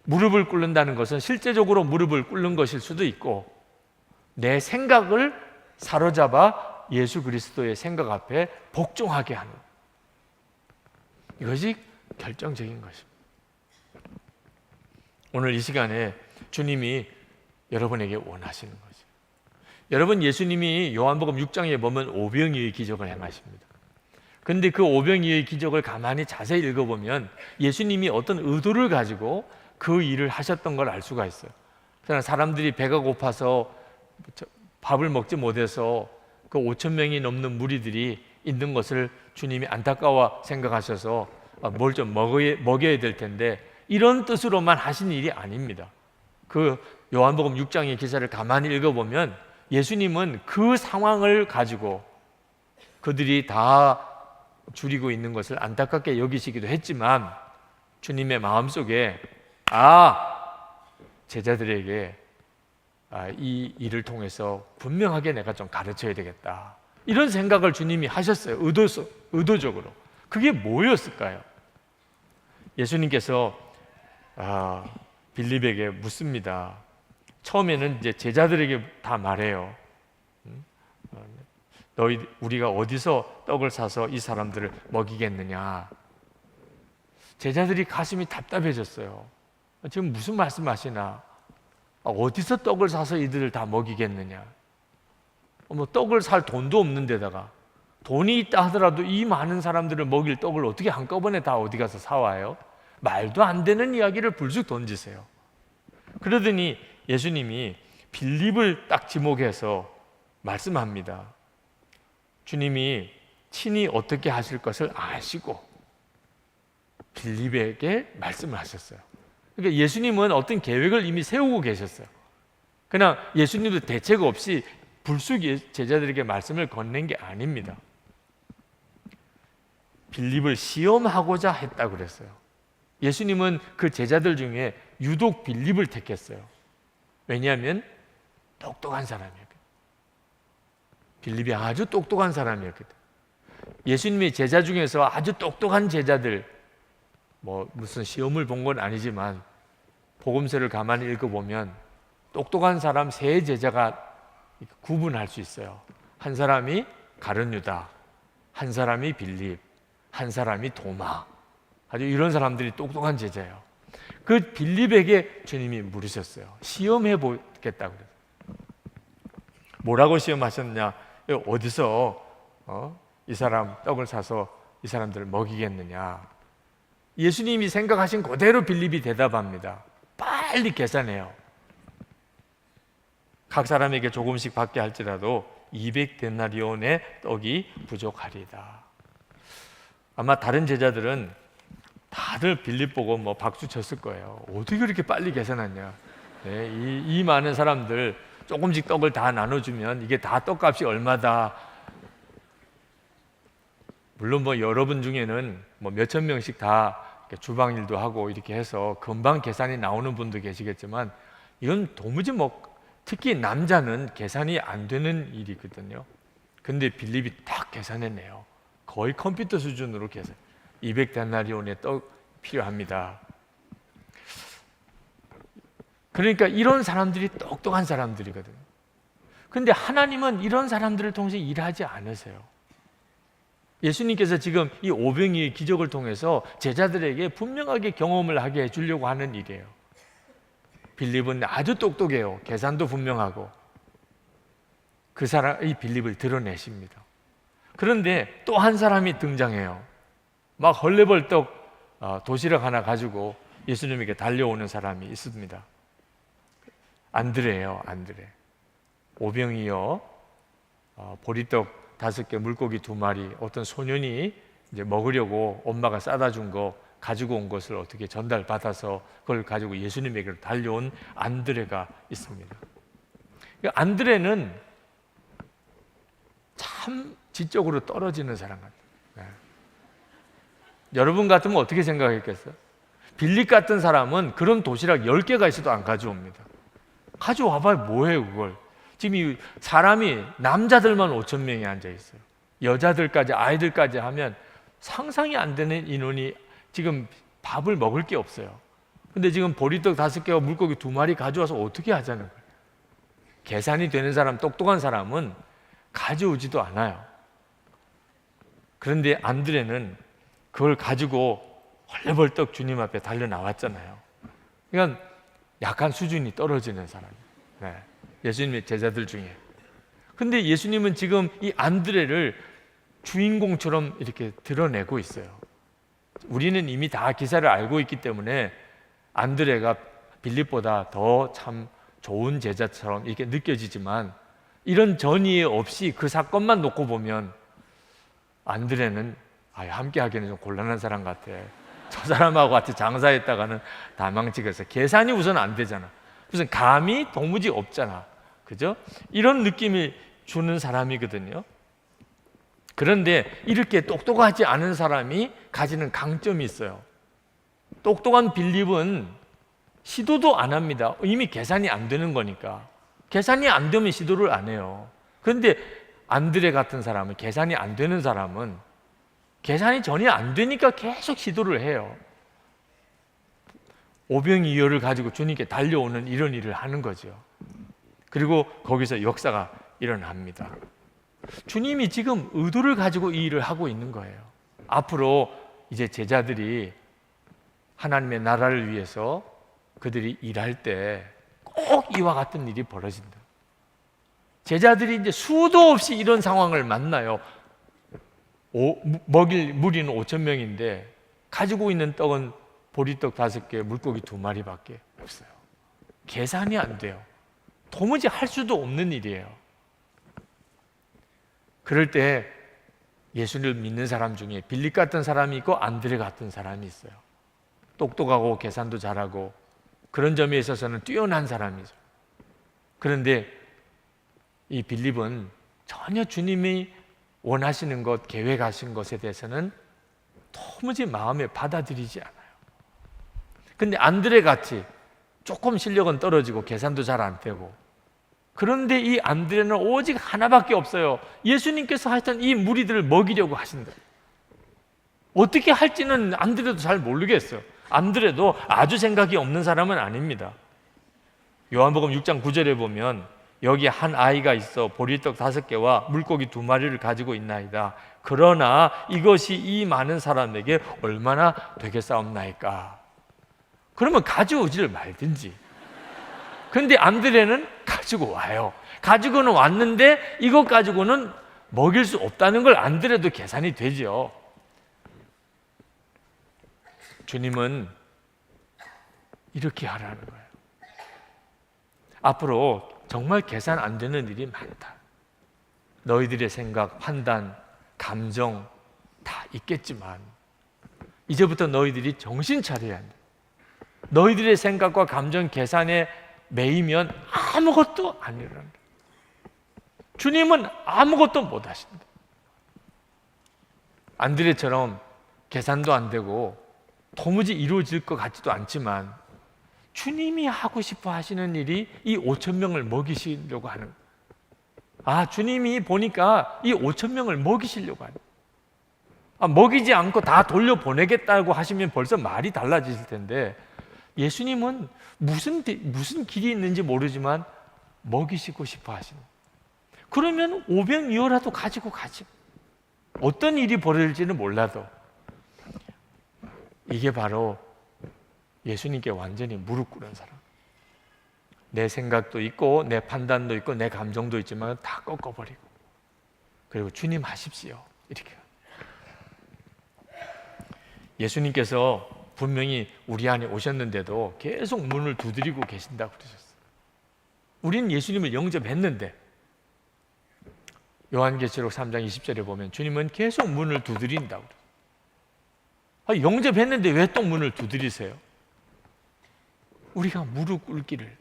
무릎을 꿇는다는 것은 실제적으로 무릎을 꿇는 것일 수도 있고, 내 생각을 사로잡아 예수 그리스도의 생각 앞에 복종하게 하는, 이것이 결정적인 것입니다. 오늘 이 시간에 주님이 여러분에게 원하시는 거죠. 여러분, 예수님이 요한복음 6장에 보면 오병이어의 기적을 행하십니다. 그런데 그 오병이어의 기적을 가만히 자세히 읽어보면 예수님이 어떤 의도를 가지고 그 일을 하셨던 걸 알 수가 있어요. 사람들이 배가 고파서 밥을 먹지 못해서 그 5천 명이 넘는 무리들이 있는 것을 주님이 안타까워 생각하셔서 뭘 좀 먹여야 될 텐데, 이런 뜻으로만 하신 일이 아닙니다. 그 요한복음 6장의 기사를 가만히 읽어보면 예수님은 그 상황을 가지고 그들이 다 줄이고 있는 것을 안타깝게 여기시기도 했지만, 주님의 마음속에 제자들에게 이 일을 통해서 분명하게 내가 좀 가르쳐야 되겠다, 이런 생각을 주님이 하셨어요. 의도적으로. 그게 뭐였을까요? 예수님께서 빌립에게 묻습니다. 처음에는 이제 제자들에게 다 말해요. 우리가 어디서 떡을 사서 이 사람들을 먹이겠느냐. 제자들이 가슴이 답답해졌어요. 지금 무슨 말씀하시나? 어디서 떡을 사서 이들을 다 먹이겠느냐? 떡을 살 돈도 없는 데다가, 돈이 있다 하더라도 이 많은 사람들을 먹일 떡을 어떻게 한꺼번에 다 어디 가서 사와요? 말도 안 되는 이야기를 불쑥 던지세요. 그러더니 예수님이 빌립을 딱 지목해서 말씀합니다. 주님이 친히 어떻게 하실 것을 아시고 빌립에게 말씀을 하셨어요. 그러니까 예수님은 어떤 계획을 이미 세우고 계셨어요. 그냥 예수님도 대책 없이 불쑥 제자들에게 말씀을 건넨 게 아닙니다. 빌립을 시험하고자 했다고 그랬어요. 예수님은 그 제자들 중에 유독 빌립을 택했어요. 왜냐하면 똑똑한 사람이었거든요. 빌립이 아주 똑똑한 사람이었거든요. 예수님의 제자 중에서 아주 똑똑한 제자들, 무슨 시험을 본 건 아니지만 복음서를 가만히 읽어보면 똑똑한 사람 세 제자가 구분할 수 있어요. 한 사람이 가룟 유다, 한 사람이 빌립, 한 사람이 도마. 아주 이런 사람들이 똑똑한 제자예요. 그 빌립에게 주님이 물으셨어요. 시험해 보겠다고 그래요. 뭐라고 시험하셨냐? 어디서 이 사람 떡을 사서 이 사람들을 먹이겠느냐? 예수님이 생각하신 그대로 빌립이 대답합니다. 빨리 계산해요. 각 사람에게 조금씩 받게 할지라도 200데나리온의 떡이 부족하리다. 아마 다른 제자들은 다들 빌립 보고 박수 쳤을 거예요. 어떻게 그렇게 빨리 계산하냐? 네, 이 많은 사람들 조금씩 떡을 다 나눠주면 이게 다 떡값이 얼마다. 물론 뭐 여러분 중에는 뭐 몇천 명씩 다 주방 일도 하고 이렇게 해서 금방 계산이 나오는 분도 계시겠지만, 이건 도무지 뭐 특히 남자는 계산이 안 되는 일이거든요. 근데 빌립이 딱 계산해내요. 거의 컴퓨터 수준으로 계산. 200데나리온의 떡 필요합니다. 그러니까 이런 사람들이 똑똑한 사람들이거든요. 근데 하나님은 이런 사람들을 통해서 일하지 않으세요. 예수님께서 지금 이 오병이의 기적을 통해서 제자들에게 분명하게 경험을 하게 해주려고 하는 일이에요. 빌립은 아주 똑똑해요. 계산도 분명하고. 그 사람, 이 빌립을 드러내십니다. 그런데 또 한 사람이 등장해요. 막 헐레벌떡 도시락 하나 가지고 예수님에게 달려오는 사람이 있습니다. 안드레예요. 안드레. 오병이어 보리떡 5개, 물고기 2마리, 어떤 소년이 이제 먹으려고 엄마가 싸다 준 거 가지고 온 것을 어떻게 전달받아서 그걸 가지고 예수님에게 달려온 안드레가 있습니다. 안드레는 참 지적으로 떨어지는 사람 같아요. 네. 여러분 같으면 어떻게 생각했겠어요? 빌립 같은 사람은 그런 도시락 10개가 있어도 안 가져옵니다. 가져와봐야 뭐해 그걸. 지금 이 사람이 남자들만 5천 명이 앉아 있어요. 여자들까지 아이들까지 하면 상상이 안 되는 인원이 지금 밥을 먹을 게 없어요. 근데 지금 보리떡 5개와 물고기 2마리 가져와서 어떻게 하자는 거예요. 계산이 되는 사람, 똑똑한 사람은 가져오지도 않아요. 그런데 안드레는 그걸 가지고 헐레벌떡 주님 앞에 달려 나왔잖아요. 그러니까 약간 수준이 떨어지는 사람이에요. 네. 예수님의 제자들 중에. 근데 예수님은 지금 이 안드레를 주인공처럼 이렇게 드러내고 있어요. 우리는 이미 다 기사를 알고 있기 때문에 안드레가 빌립보다 더 참 좋은 제자처럼 이렇게 느껴지지만, 이런 전이 없이 그 사건만 놓고 보면 안드레는 함께 하기는 좀 곤란한 사람 같아. 저 사람하고 같이 장사했다가는 다 망치겠어. 계산이 우선 안 되잖아. 무슨 감이 도무지 없잖아. 그죠? 이런 느낌을 주는 사람이거든요. 그런데 이렇게 똑똑하지 않은 사람이 가지는 강점이 있어요. 똑똑한 빌립은 시도도 안 합니다. 이미 계산이 안 되는 거니까. 계산이 안 되면 시도를 안 해요. 그런데 안드레 같은 사람은, 계산이 안 되는 사람은 계산이 전혀 안 되니까 계속 시도를 해요. 오병이어를 가지고 주님께 달려오는 이런 일을 하는 거죠. 그리고 거기서 역사가 일어납니다. 주님이 지금 의도를 가지고 이 일을 하고 있는 거예요. 앞으로 이제 제자들이 하나님의 나라를 위해서 그들이 일할 때 꼭 이와 같은 일이 벌어진다. 제자들이 이제 수도 없이 이런 상황을 만나요. 먹일 무리는 5천 명인데 가지고 있는 떡은 보리떡 5개, 물고기 2마리밖에 없어요. 계산이 안 돼요. 도무지 할 수도 없는 일이에요. 그럴 때 예수를 믿는 사람 중에 빌립 같은 사람이 있고 안드레 같은 사람이 있어요. 똑똑하고 계산도 잘하고 그런 점에 있어서는 뛰어난 사람이죠. 그런데 이 빌립은 전혀 주님이 원하시는 것, 계획하신 것에 대해서는 도무지 마음에 받아들이지 않아요. 근데 안드레 같이 조금 실력은 떨어지고 계산도 잘 안 되고, 그런데 이 안드레는 오직 하나밖에 없어요. 예수님께서 하셨던 이 무리들을 먹이려고 하신다. 어떻게 할지는 안드레도 잘 모르겠어요. 안드레도 아주 생각이 없는 사람은 아닙니다. 요한복음 6장 9절에 보면 여기 한 아이가 있어 보리떡 5개와 물고기 2마리를 가지고 있나이다. 그러나 이것이 이 많은 사람에게 얼마나 되겠사옵나이까. 그러면 가져오지를 말든지. 그런데 안드레는 가지고 와요. 가지고는 왔는데 이것 가지고는 먹일 수 없다는 걸 안드레도 계산이 되죠. 주님은 이렇게 하라는 거예요. 앞으로 정말 계산 안 되는 일이 많다. 너희들의 생각, 판단, 감정 다 있겠지만 이제부터 너희들이 정신 차려야 한다. 너희들의 생각과 감정 계산에 매이면 아무것도 안 일어난다. 주님은 아무것도 못 하신다. 안드레처럼 계산도 안 되고 도무지 이루어질 것 같지도 않지만 주님이 하고 싶어 하시는 일이 이 5천 명을 먹이시려고 하는, 주님이 보니까 이 5천 명을 먹이시려고 하는, 먹이지 않고 다 돌려보내겠다고 하시면 벌써 말이 달라지실 텐데, 예수님은 무슨 길이 있는지 모르지만 먹이시고 싶어 하시는. 그러면 500미어라도 가지고 가지. 어떤 일이 벌어질지는 몰라도. 이게 바로 예수님께 완전히 무릎 꿇은 사람. 내 생각도 있고 내 판단도 있고 내 감정도 있지만 다 꺾어버리고, 그리고 주님 하십시오, 이렇게. 예수님께서 분명히 우리 안에 오셨는데도 계속 문을 두드리고 계신다고 그러셨어요. 우리는 예수님을 영접했는데, 요한계시록 3장 20절에 보면 주님은 계속 문을 두드린다고 그래요. 영접했는데 왜 또 문을 두드리세요? 우리가 무릎 꿇기를,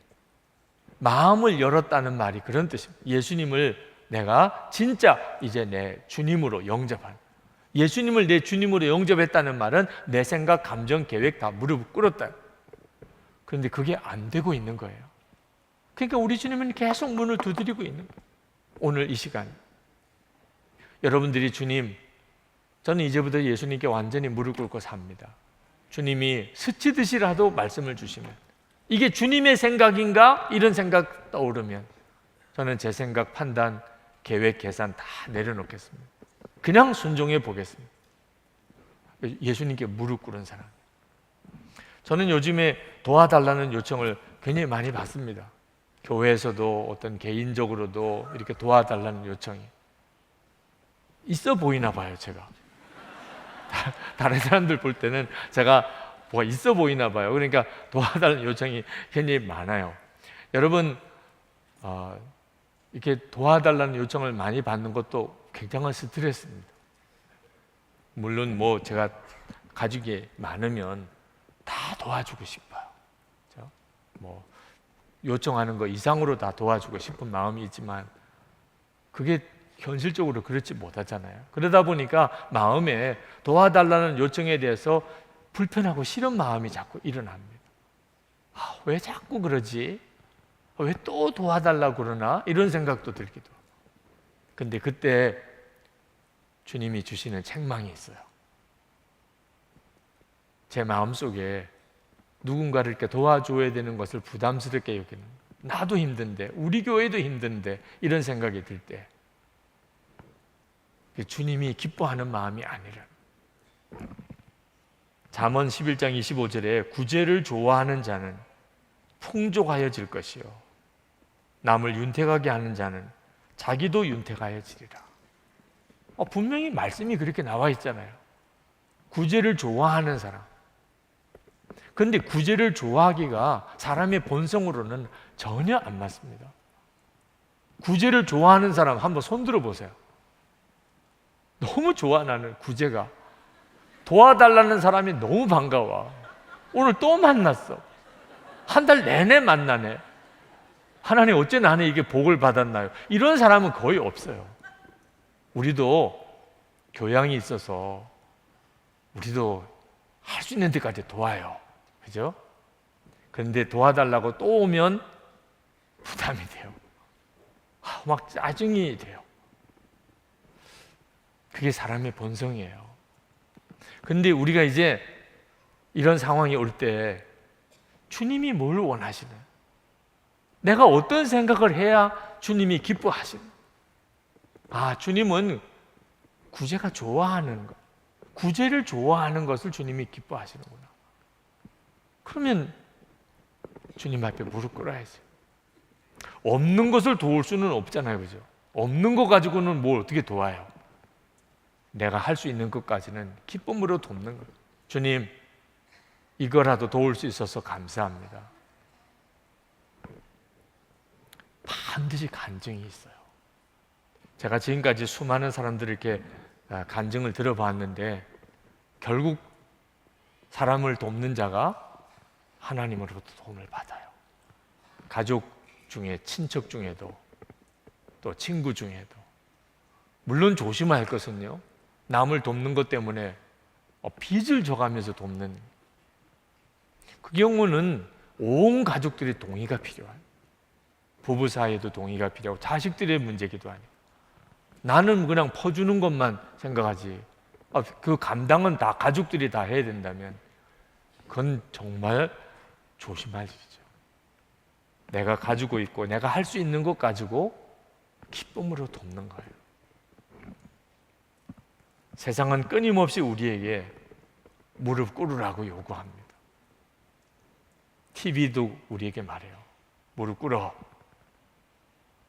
마음을 열었다는 말이 그런 뜻입니다. 예수님을 내가 진짜 이제 내 주님으로 영접한, 예수님을 내 주님으로 영접했다는 말은 내 생각, 감정, 계획 다 무릎 꿇었다. 그런데 그게 안 되고 있는 거예요. 그러니까 우리 주님은 계속 문을 두드리고 있는 거예요. 오늘 이 시간 여러분들이 주님, 저는 이제부터 예수님께 완전히 무릎 꿇고 삽니다. 주님이 스치듯이라도 말씀을 주시면, 이게 주님의 생각인가? 이런 생각 떠오르면 저는 제 생각, 판단, 계획, 계산 다 내려놓겠습니다. 그냥 순종해 보겠습니다. 예수님께 무릎 꿇은 사람. 저는 요즘에 도와달라는 요청을 굉장히 많이 받습니다. 교회에서도 어떤 개인적으로도 이렇게 도와달라는 요청이 있어 보이나 봐요, 제가. 다른 사람들 볼 때는 제가 뭐가 있어 보이나 봐요. 그러니까 도와달라는 요청이 굉장히 많아요. 여러분, 이렇게 도와달라는 요청을 많이 받는 것도 굉장한 스트레스입니다. 물론 제가 가족이 많으면 다 도와주고 싶어요. 그렇죠? 요청하는 거 이상으로 다 도와주고 싶은 마음이 있지만 그게 현실적으로 그렇지 못하잖아요. 그러다 보니까 마음에 도와달라는 요청에 대해서 불편하고 싫은 마음이 자꾸 일어납니다. 왜 자꾸 그러지? 왜 또 도와달라고 그러나? 이런 생각도 들기도. 근데 그때 주님이 주시는 책망이 있어요. 제 마음속에 누군가를 이렇게 도와줘야 되는 것을 부담스럽게 여기는, 나도 힘든데, 우리 교회도 힘든데, 이런 생각이 들 때 주님이 기뻐하는 마음이 아니라. 잠언 11장 25절에 구제를 좋아하는 자는 풍족하여질 것이요, 남을 윤택하게 하는 자는 자기도 윤택하여지리라. 분명히 말씀이 그렇게 나와 있잖아요. 구제를 좋아하는 사람. 그런데 구제를 좋아하기가 사람의 본성으로는 전혀 안 맞습니다. 구제를 좋아하는 사람 한번 손 들어 보세요. 너무 좋아, 나는 구제가. 도와달라는 사람이 너무 반가워. 오늘 또 만났어. 한 달 내내 만나네. 하나님, 어째 나는 이게 복을 받았나요? 이런 사람은 거의 없어요. 우리도 교양이 있어서 우리도 할 수 있는 데까지 도와요. 그죠? 그런데 도와달라고 또 오면 부담이 돼요. 막 짜증이 돼요. 그게 사람의 본성이에요. 근데 우리가 이제 이런 상황이 올 때 주님이 뭘 원하시나요? 내가 어떤 생각을 해야 주님이 기뻐하시나요? 주님은 구제가 좋아하는 것, 구제를 좋아하는 것을 주님이 기뻐하시는구나. 그러면 주님 앞에 무릎 꿇어야지. 없는 것을 도울 수는 없잖아요, 그죠? 없는 것 가지고는 뭘 어떻게 도와요? 내가 할 수 있는 것까지는 기쁨으로 돕는 거예요. 주님, 이거라도 도울 수 있어서 감사합니다. 반드시 간증이 있어요. 제가 지금까지 수많은 사람들을 이렇게 간증을 들어봤는데 결국 사람을 돕는 자가 하나님으로부터 도움을 받아요. 가족 중에, 친척 중에도, 또 친구 중에도. 물론 조심해야 할 것은요, 남을 돕는 것 때문에 빚을 져가면서 돕는, 그 경우는 온 가족들의 동의가 필요한, 부부 사이에도 동의가 필요하고 자식들의 문제기도 아니고, 나는 그냥 퍼주는 것만 생각하지 그 감당은 다 가족들이 다 해야 된다면 그건 정말 조심할 일이죠. 내가 가지고 있고 내가 할 수 있는 것 가지고 기쁨으로 돕는 거예요. 세상은 끊임없이 우리에게 무릎 꿇으라고 요구합니다. TV도 우리에게 말해요. 무릎 꿇어.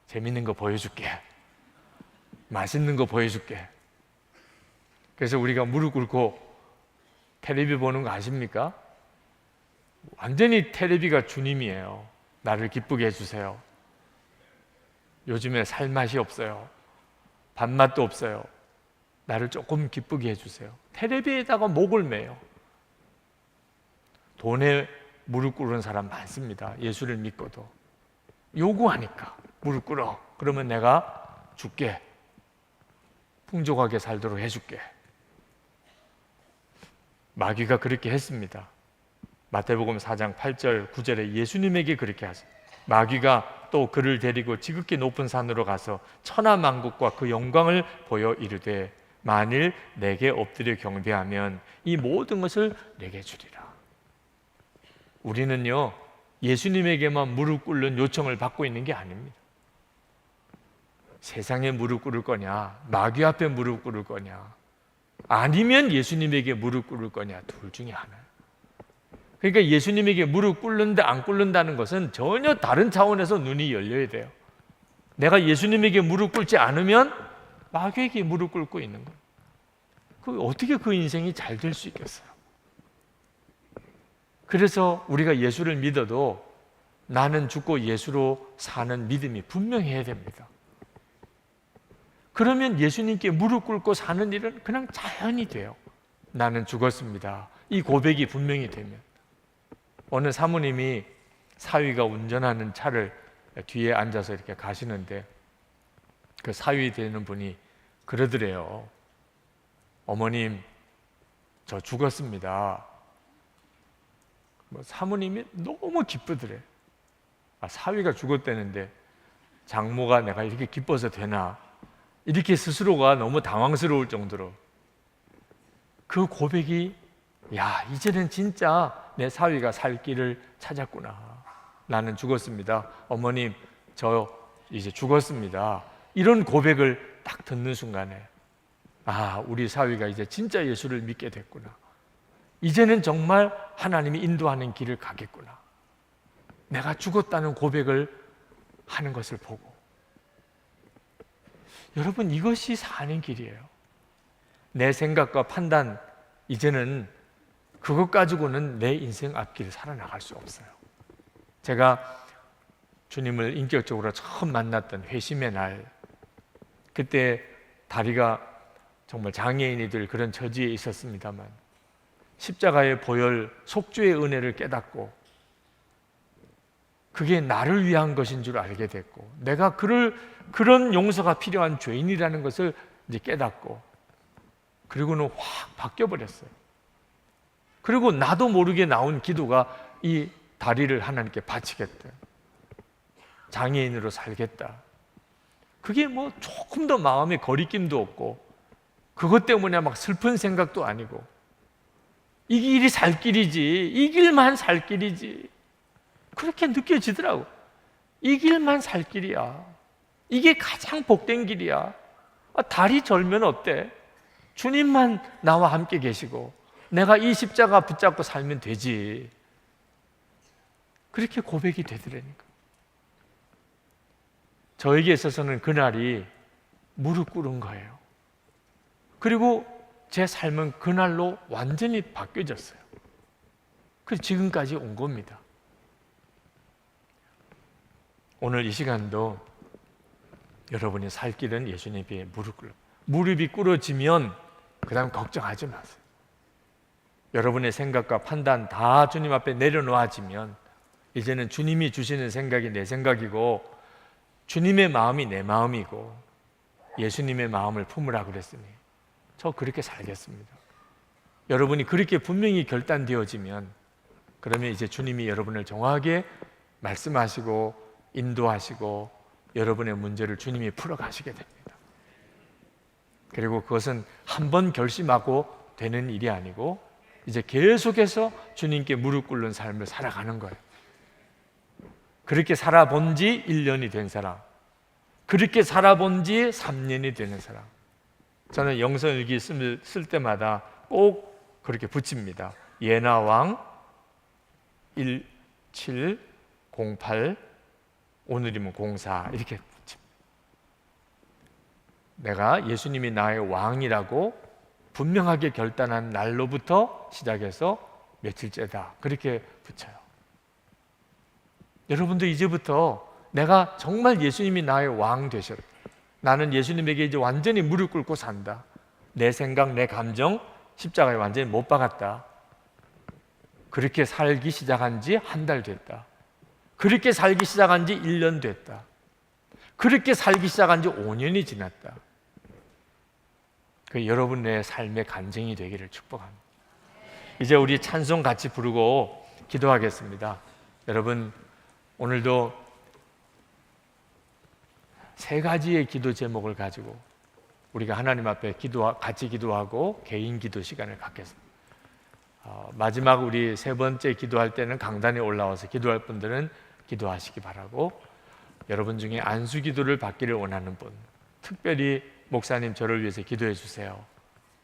재밌는 거 보여줄게. 맛있는 거 보여줄게. 그래서 우리가 무릎 꿇고 텔레비 보는 거 아십니까? 완전히 텔레비가 주님이에요. 나를 기쁘게 해주세요. 요즘에 살맛이 없어요. 밥맛도 없어요. 나를 조금 기쁘게 해주세요. 텔레비에다가 목을 매요. 돈에 무릎 꿇는 사람 많습니다. 예수를 믿고도 요구하니까 무릎 꿇어. 그러면 내가 줄게. 풍족하게 살도록 해줄게. 마귀가 그렇게 했습니다. 마태복음 4장 8절 9절에 예수님에게 그렇게 하세요. 마귀가 또 그를 데리고 지극히 높은 산으로 가서 천하만국과 그 영광을 보여 이르되 만일 내게 엎드려 경배하면 이 모든 것을 내게 주리라. 우리는요, 예수님에게만 무릎 꿇는 요청을 받고 있는 게 아닙니다. 세상에 무릎 꿇을 거냐, 마귀 앞에 무릎 꿇을 거냐, 아니면 예수님에게 무릎 꿇을 거냐, 둘 중에 하나예요. 그러니까 예수님에게 무릎 꿇는다 안 꿇는다는 것은 전혀 다른 차원에서 눈이 열려야 돼요. 내가 예수님에게 무릎 꿇지 않으면 마귀에게 무릎 꿇고 있는 거예요. 어떻게 그 인생이 잘 될 수 있겠어요? 그래서 우리가 예수를 믿어도 나는 죽고 예수로 사는 믿음이 분명해야 됩니다. 그러면 예수님께 무릎 꿇고 사는 일은 그냥 자연이 돼요. 나는 죽었습니다. 이 고백이 분명히 되면. 어느 사모님이 사위가 운전하는 차를 뒤에 앉아서 이렇게 가시는데 그 사위 되는 분이 그러더래요. 어머님, 저 죽었습니다. 사모님이 너무 기쁘더래. 사위가 죽었다는데 장모가 내가 이렇게 기뻐서 되나? 이렇게 스스로가 너무 당황스러울 정도로 그 고백이, 야, 이제는 진짜 내 사위가 살 길을 찾았구나. 나는 죽었습니다. 어머님, 저 이제 죽었습니다. 이런 고백을 딱 듣는 순간에 우리 사위가 이제 진짜 예수를 믿게 됐구나. 이제는 정말 하나님이 인도하는 길을 가겠구나. 내가 죽었다는 고백을 하는 것을 보고. 여러분, 이것이 사는 길이에요. 내 생각과 판단, 이제는 그것 가지고는 내 인생 앞길을 살아나갈 수 없어요. 제가 주님을 인격적으로 처음 만났던 회심의 날, 그때 다리가 정말 장애인이 될 그런 처지에 있었습니다만 십자가의 보혈, 속죄의 은혜를 깨닫고 그게 나를 위한 것인 줄 알게 됐고, 내가 그런 용서가 필요한 죄인이라는 것을 이제 깨닫고, 그리고는 확 바뀌어버렸어요. 그리고 나도 모르게 나온 기도가 이 다리를 하나님께 바치겠다, 장애인으로 살겠다. 그게 뭐 조금 더 마음에 거리낌도 없고 그것 때문에 막 슬픈 생각도 아니고, 이 길이 살 길이지, 이 길만 살 길이지, 그렇게 느껴지더라고. 이 길만 살 길이야. 이게 가장 복된 길이야. 다리 절면 어때? 주님만 나와 함께 계시고 내가 이 십자가 붙잡고 살면 되지. 그렇게 고백이 되더라니까. 저에게 있어서는 그날이 무릎 꿇은 거예요. 그리고 제 삶은 그날로 완전히 바뀌어졌어요. 그래서 지금까지 온 겁니다. 오늘 이 시간도 여러분이 살 길은 예수님께 무릎 꿇어. 무릎이 꿇어지면 그 다음 걱정하지 마세요. 여러분의 생각과 판단 다 주님 앞에 내려놓아지면 이제는 주님이 주시는 생각이 내 생각이고 주님의 마음이 내 마음이고 예수님의 마음을 품으라 그랬으니 저 그렇게 살겠습니다. 여러분이 그렇게 분명히 결단되어지면, 그러면 이제 주님이 여러분을 정확하게 말씀하시고 인도하시고 여러분의 문제를 주님이 풀어가시게 됩니다. 그리고 그것은 한 번 결심하고 되는 일이 아니고 이제 계속해서 주님께 무릎 꿇는 삶을 살아가는 거예요. 그렇게 살아본 지 1년이 된 사람, 그렇게 살아본 지 3년이 되는 사람, 저는 영성일기 쓸 때마다 꼭 그렇게 붙입니다. 예나왕 1708, 오늘이면 04 이렇게 붙입니다. 내가 예수님이 나의 왕이라고 분명하게 결단한 날로부터 시작해서 며칠째다, 그렇게 붙여요. 여러분도 이제부터 내가 정말 예수님이 나의 왕 되셨다, 나는 예수님에게 이제 완전히 무릎 꿇고 산다, 내 생각, 내 감정 십자가에 완전히 못 박았다, 그렇게 살기 시작한 지 한 달 됐다, 그렇게 살기 시작한 지 1년 됐다, 그렇게 살기 시작한 지 5년이 지났다. 그 여러분의 삶의 간증이 되기를 축복합니다. 이제 우리 찬송 같이 부르고 기도하겠습니다. 여러분, 오늘도 세 가지의 기도 제목을 가지고 우리가 하나님 앞에 같이 기도하고 개인 기도 시간을 갖겠습니다. 마지막 우리 세 번째 기도할 때는 강단에 올라와서 기도할 분들은 기도하시기 바라고, 여러분 중에 안수 기도를 받기를 원하는 분, 특별히 목사님 저를 위해서 기도해 주세요,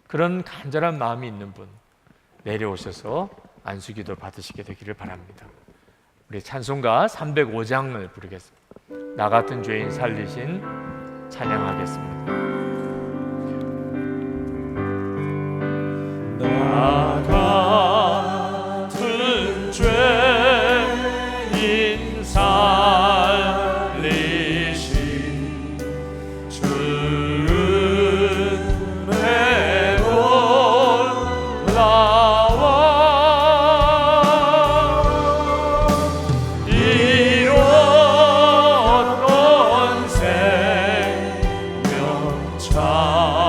그런 간절한 마음이 있는 분 내려오셔서 안수 기도 받으시게 되기를 바랍니다. 우리 찬송가 305장을 부르겠습니다. 나 같은 죄인 살리신 찬양하겠습니다. 나 같은 죄인 살리신 주름에 올라와 잃었던 생명 찾았고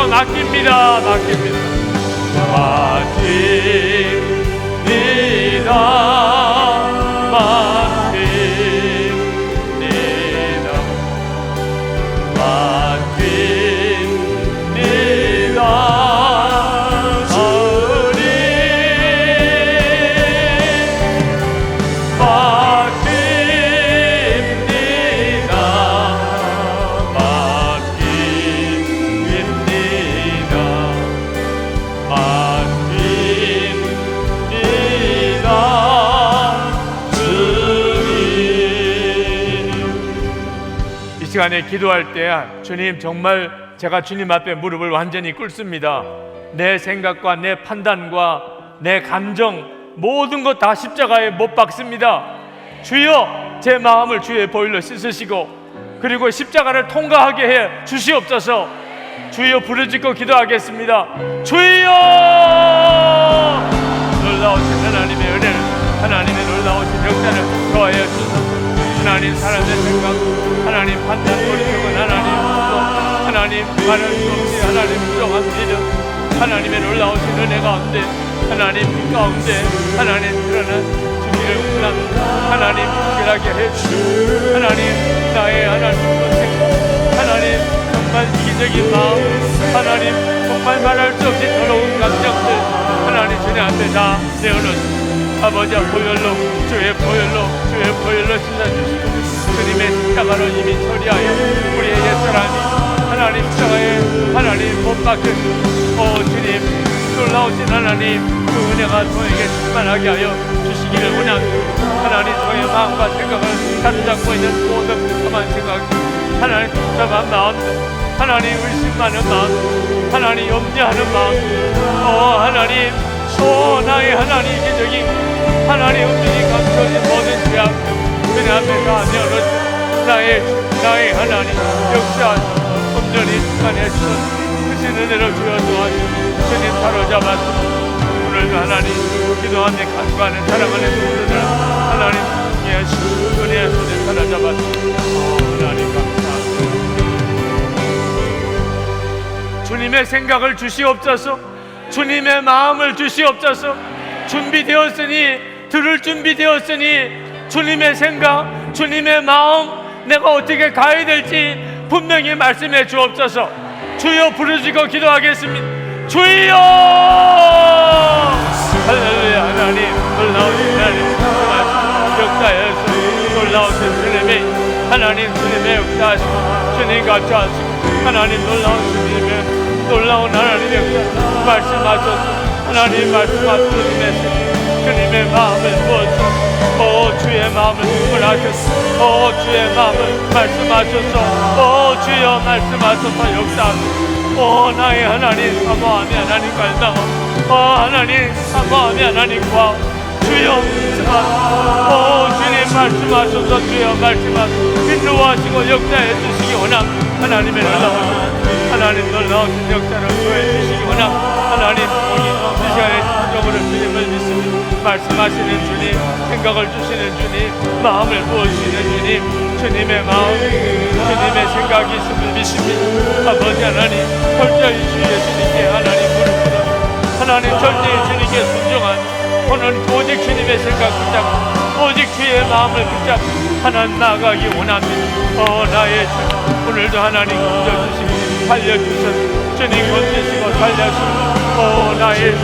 믿고 맡깁니다. 맡깁니다. 시간에 기도할 때 주님, 정말 제가 주님 앞에 무릎을 완전히 꿇습니다. 내 생각과 내 판단과 내 감정 모든 것 다 십자가에 못 박습니다. 주여, 제 마음을 주의 보혈로 씻으시고 그리고 십자가를 통과하게 해 주시옵소서. 주여, 부르짖고 기도하겠습니다. 주여, 놀라우신 하나님의 은혜를, 하나님의 놀라우신 역사를 더하여 주소서. 하나님, 사람의 생각, 하나님 판단, 머릿속은 하나님 또 하나님 말할 수 없이 하나님 부정한 믿음, 하나님의 놀라우신 은혜 가운데, 하나님 빛 가운데 하나님 드러난 주기를 원합니다. 하나님 특별하게 해주시고, 하나님 나의 하나님 생각, 하나님 정말 이기적인 마음, 하나님 정말 말할 수 없이 더러운 감정들, 하나님 주님 앞에 다 내어놓습니다. 아버지, 보혈로, 주의 보혈로 씻어주시고 주님의 십자가로 이미 처리하여 우리의 옛사람이 하나님 십자가에 하나님 못 박혀주고, 주님 놀라우신 하나님 그 은혜가 저에게 충만하게 하여 주시기를 원합니다. 하나님, 저의 마음과 생각을 사로잡고 있는 모든 불편한 생각, 하나님 복잡한 마음, 하나님 의심 많은 마음, 하나님 염려하는 마음, 하나님 나의 하나님 이기적인 하나님 은밀히 감춰진 모든 죄악 그네 앞에 다 내어놓고 나의 하나님 역사하시고 온전히 충만해 주셔서 크신 은혜로 주여 도와주시고 주님 사로잡아주시고 오늘도 하나님 기도하며 간구하는 사랑하는 성도들 하나님 이해하시고 은혜의 손에 사로잡아주시고 하나님 감사합니다. 주님의 생각을 주시옵소서. 주님의 마음을 주시옵소서. 준비되었으니, 들을 준비되었으니 주님의 생각, 주님의 마음, 내가 어떻게 가야 될지 분명히 말씀해 주옵소서. 주여, 부르짖고 기도하겠습니다. 주여, 할렐루야. 하나님 놀라우신 하나님 역사에서 놀라우신 주님의 하나님 주님의 역사하시고 주님 감사하시고 하나님 놀라운 주님의 놀라운 하나님의 역사 말씀하셔서 하나님 말씀하시는 주님의 마음을 부어서 주의 마음을 충분하셔서 주의 마음을 말씀하셔서 주여 말씀하셔서 역사하소서. 나의 하나님 사모하며 하나님 갈망하고 하나님 사모하며 하나님 구하고 주여 주님 말씀하셔서 주여 말씀하셔서 인도하시고 역사해 주시기 원합니다. 하나님의 놀라우신 역사를 보여 주시기 원합니다. 하나님, 이 시간에 진정으로 주님을 믿습니다. 말씀하시는 주님, 생각을 주시는 주님, 마음을 부어주시는 주님, 주님의 마음, 주님의 생각이 있음을 믿습니다. 아버지 하나님, 철저히 주 예수님께 하나님 무릎 꿇어 하나님 철저히 주님께 순종한 오늘 오직 주님의 생각 붙잡고 오직 주의 마음을 붙잡고 하나님 나아가기 원합니다. 나의 주, 오늘도 하나님 건져주시고 살려주셔서 주님 건지시고 살려주시고 나의 주,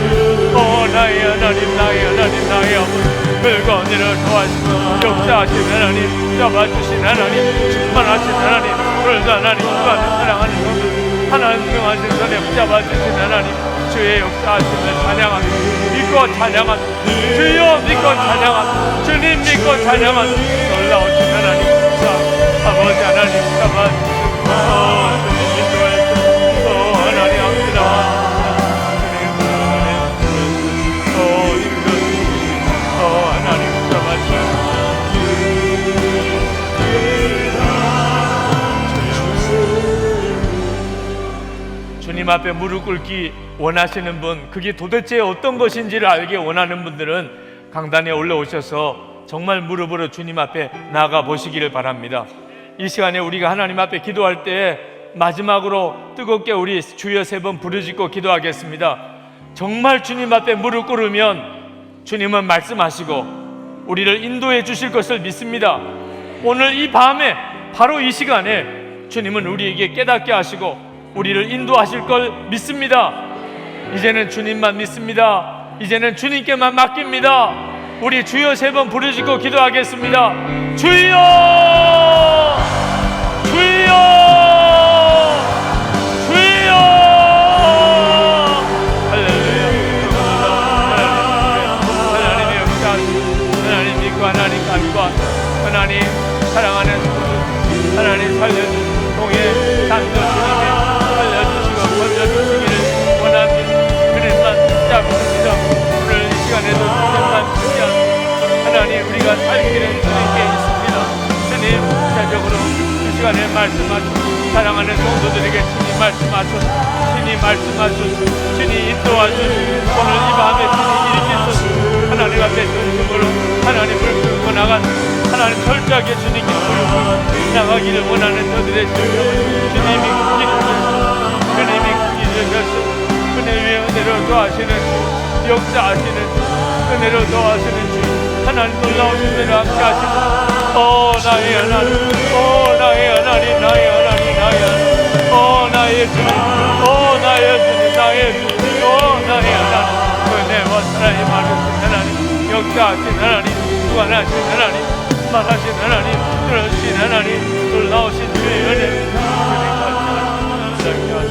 나의 하나님, 나의 하나님, 나의 아버지 불가운데를 도와주시고 역사하신 하나님, 잡아주신 하나님, 충만하신 하나님, 오늘도 하나님 사랑하는 성도 하나님 명하신 손에 붙잡아주신 하나님, 주의 역사하심을 찬양합니다. 믿고 찬양합니다. 주여 믿고 찬양합니다. 주님 믿고 찬양합니다. 놀라우신 하나님, 아버지 하나님 잡아주시고 주님 인도하시고 하나님 합니다. 주님 앞에 무릎 꿇기 원하시는 분, 그게 도대체 어떤 것인지를 알기 원하는 분들은 강단에 올라오셔서 정말 무릎으로 주님 앞에 나아가 보시기를 바랍니다. 이 시간에 우리가 하나님 앞에 기도할 때 마지막으로 뜨겁게 우리 주여 3번 부르짖고 기도하겠습니다. 정말 주님 앞에 무릎 꿇으면 주님은 말씀하시고 우리를 인도해 주실 것을 믿습니다. 오늘 이 밤에 바로 이 시간에 주님은 우리에게 깨닫게 하시고 우리를 인도하실 걸 믿습니다. 이제는 주님만 믿습니다. 이제는 주님께만 맡깁니다. 우리 주여 3번 부르짖고 기도하겠습니다. 주여! 주여! 주여! 할렐루야. 하나님의 역사, 하나님 믿고 하나님 감과 하나님 사랑하는 하나님 살려주신 통해 삶도 주님이 살려주시고 건져주시기를 원합니다. 그릇만 붙잡으시죠. 오늘 이 시간에도 그릇만 붙잡 하나님 우리가 살 길은 주님께 있습니다. 주님 구체적으로 이 시간에 말씀하시고 사랑하는 성도들에게 주님 말씀하소서. 주님 말씀하소서. 주님 인도하소서. 오늘 이 밤에 주님 일으키소서. 하나님 앞에 전심으로 하나님을 끌고 나간 하나님 철저하게 주님께 끌고 나가기를 원하는 저들의 주님이 기주셔서 은혜의 은혜로 더하시는 주, 역사하시는 주, 은혜로 더하시는 주, 하나님 놀라우신 은혜로 함께 하시고 나의 하나님, 나의 하나님, 나의 하나님, 나의 하나님, 나의 주님, 나의 주님, 나의 주님, 나의 하나님, 은혜와 사랑이 많으신 하나님, 역사하신 하나님, 주관하신 하나님, 말하신 하나님, 들으신 하나님, 놀라우신 주의 은혜, 주님 감사합니다.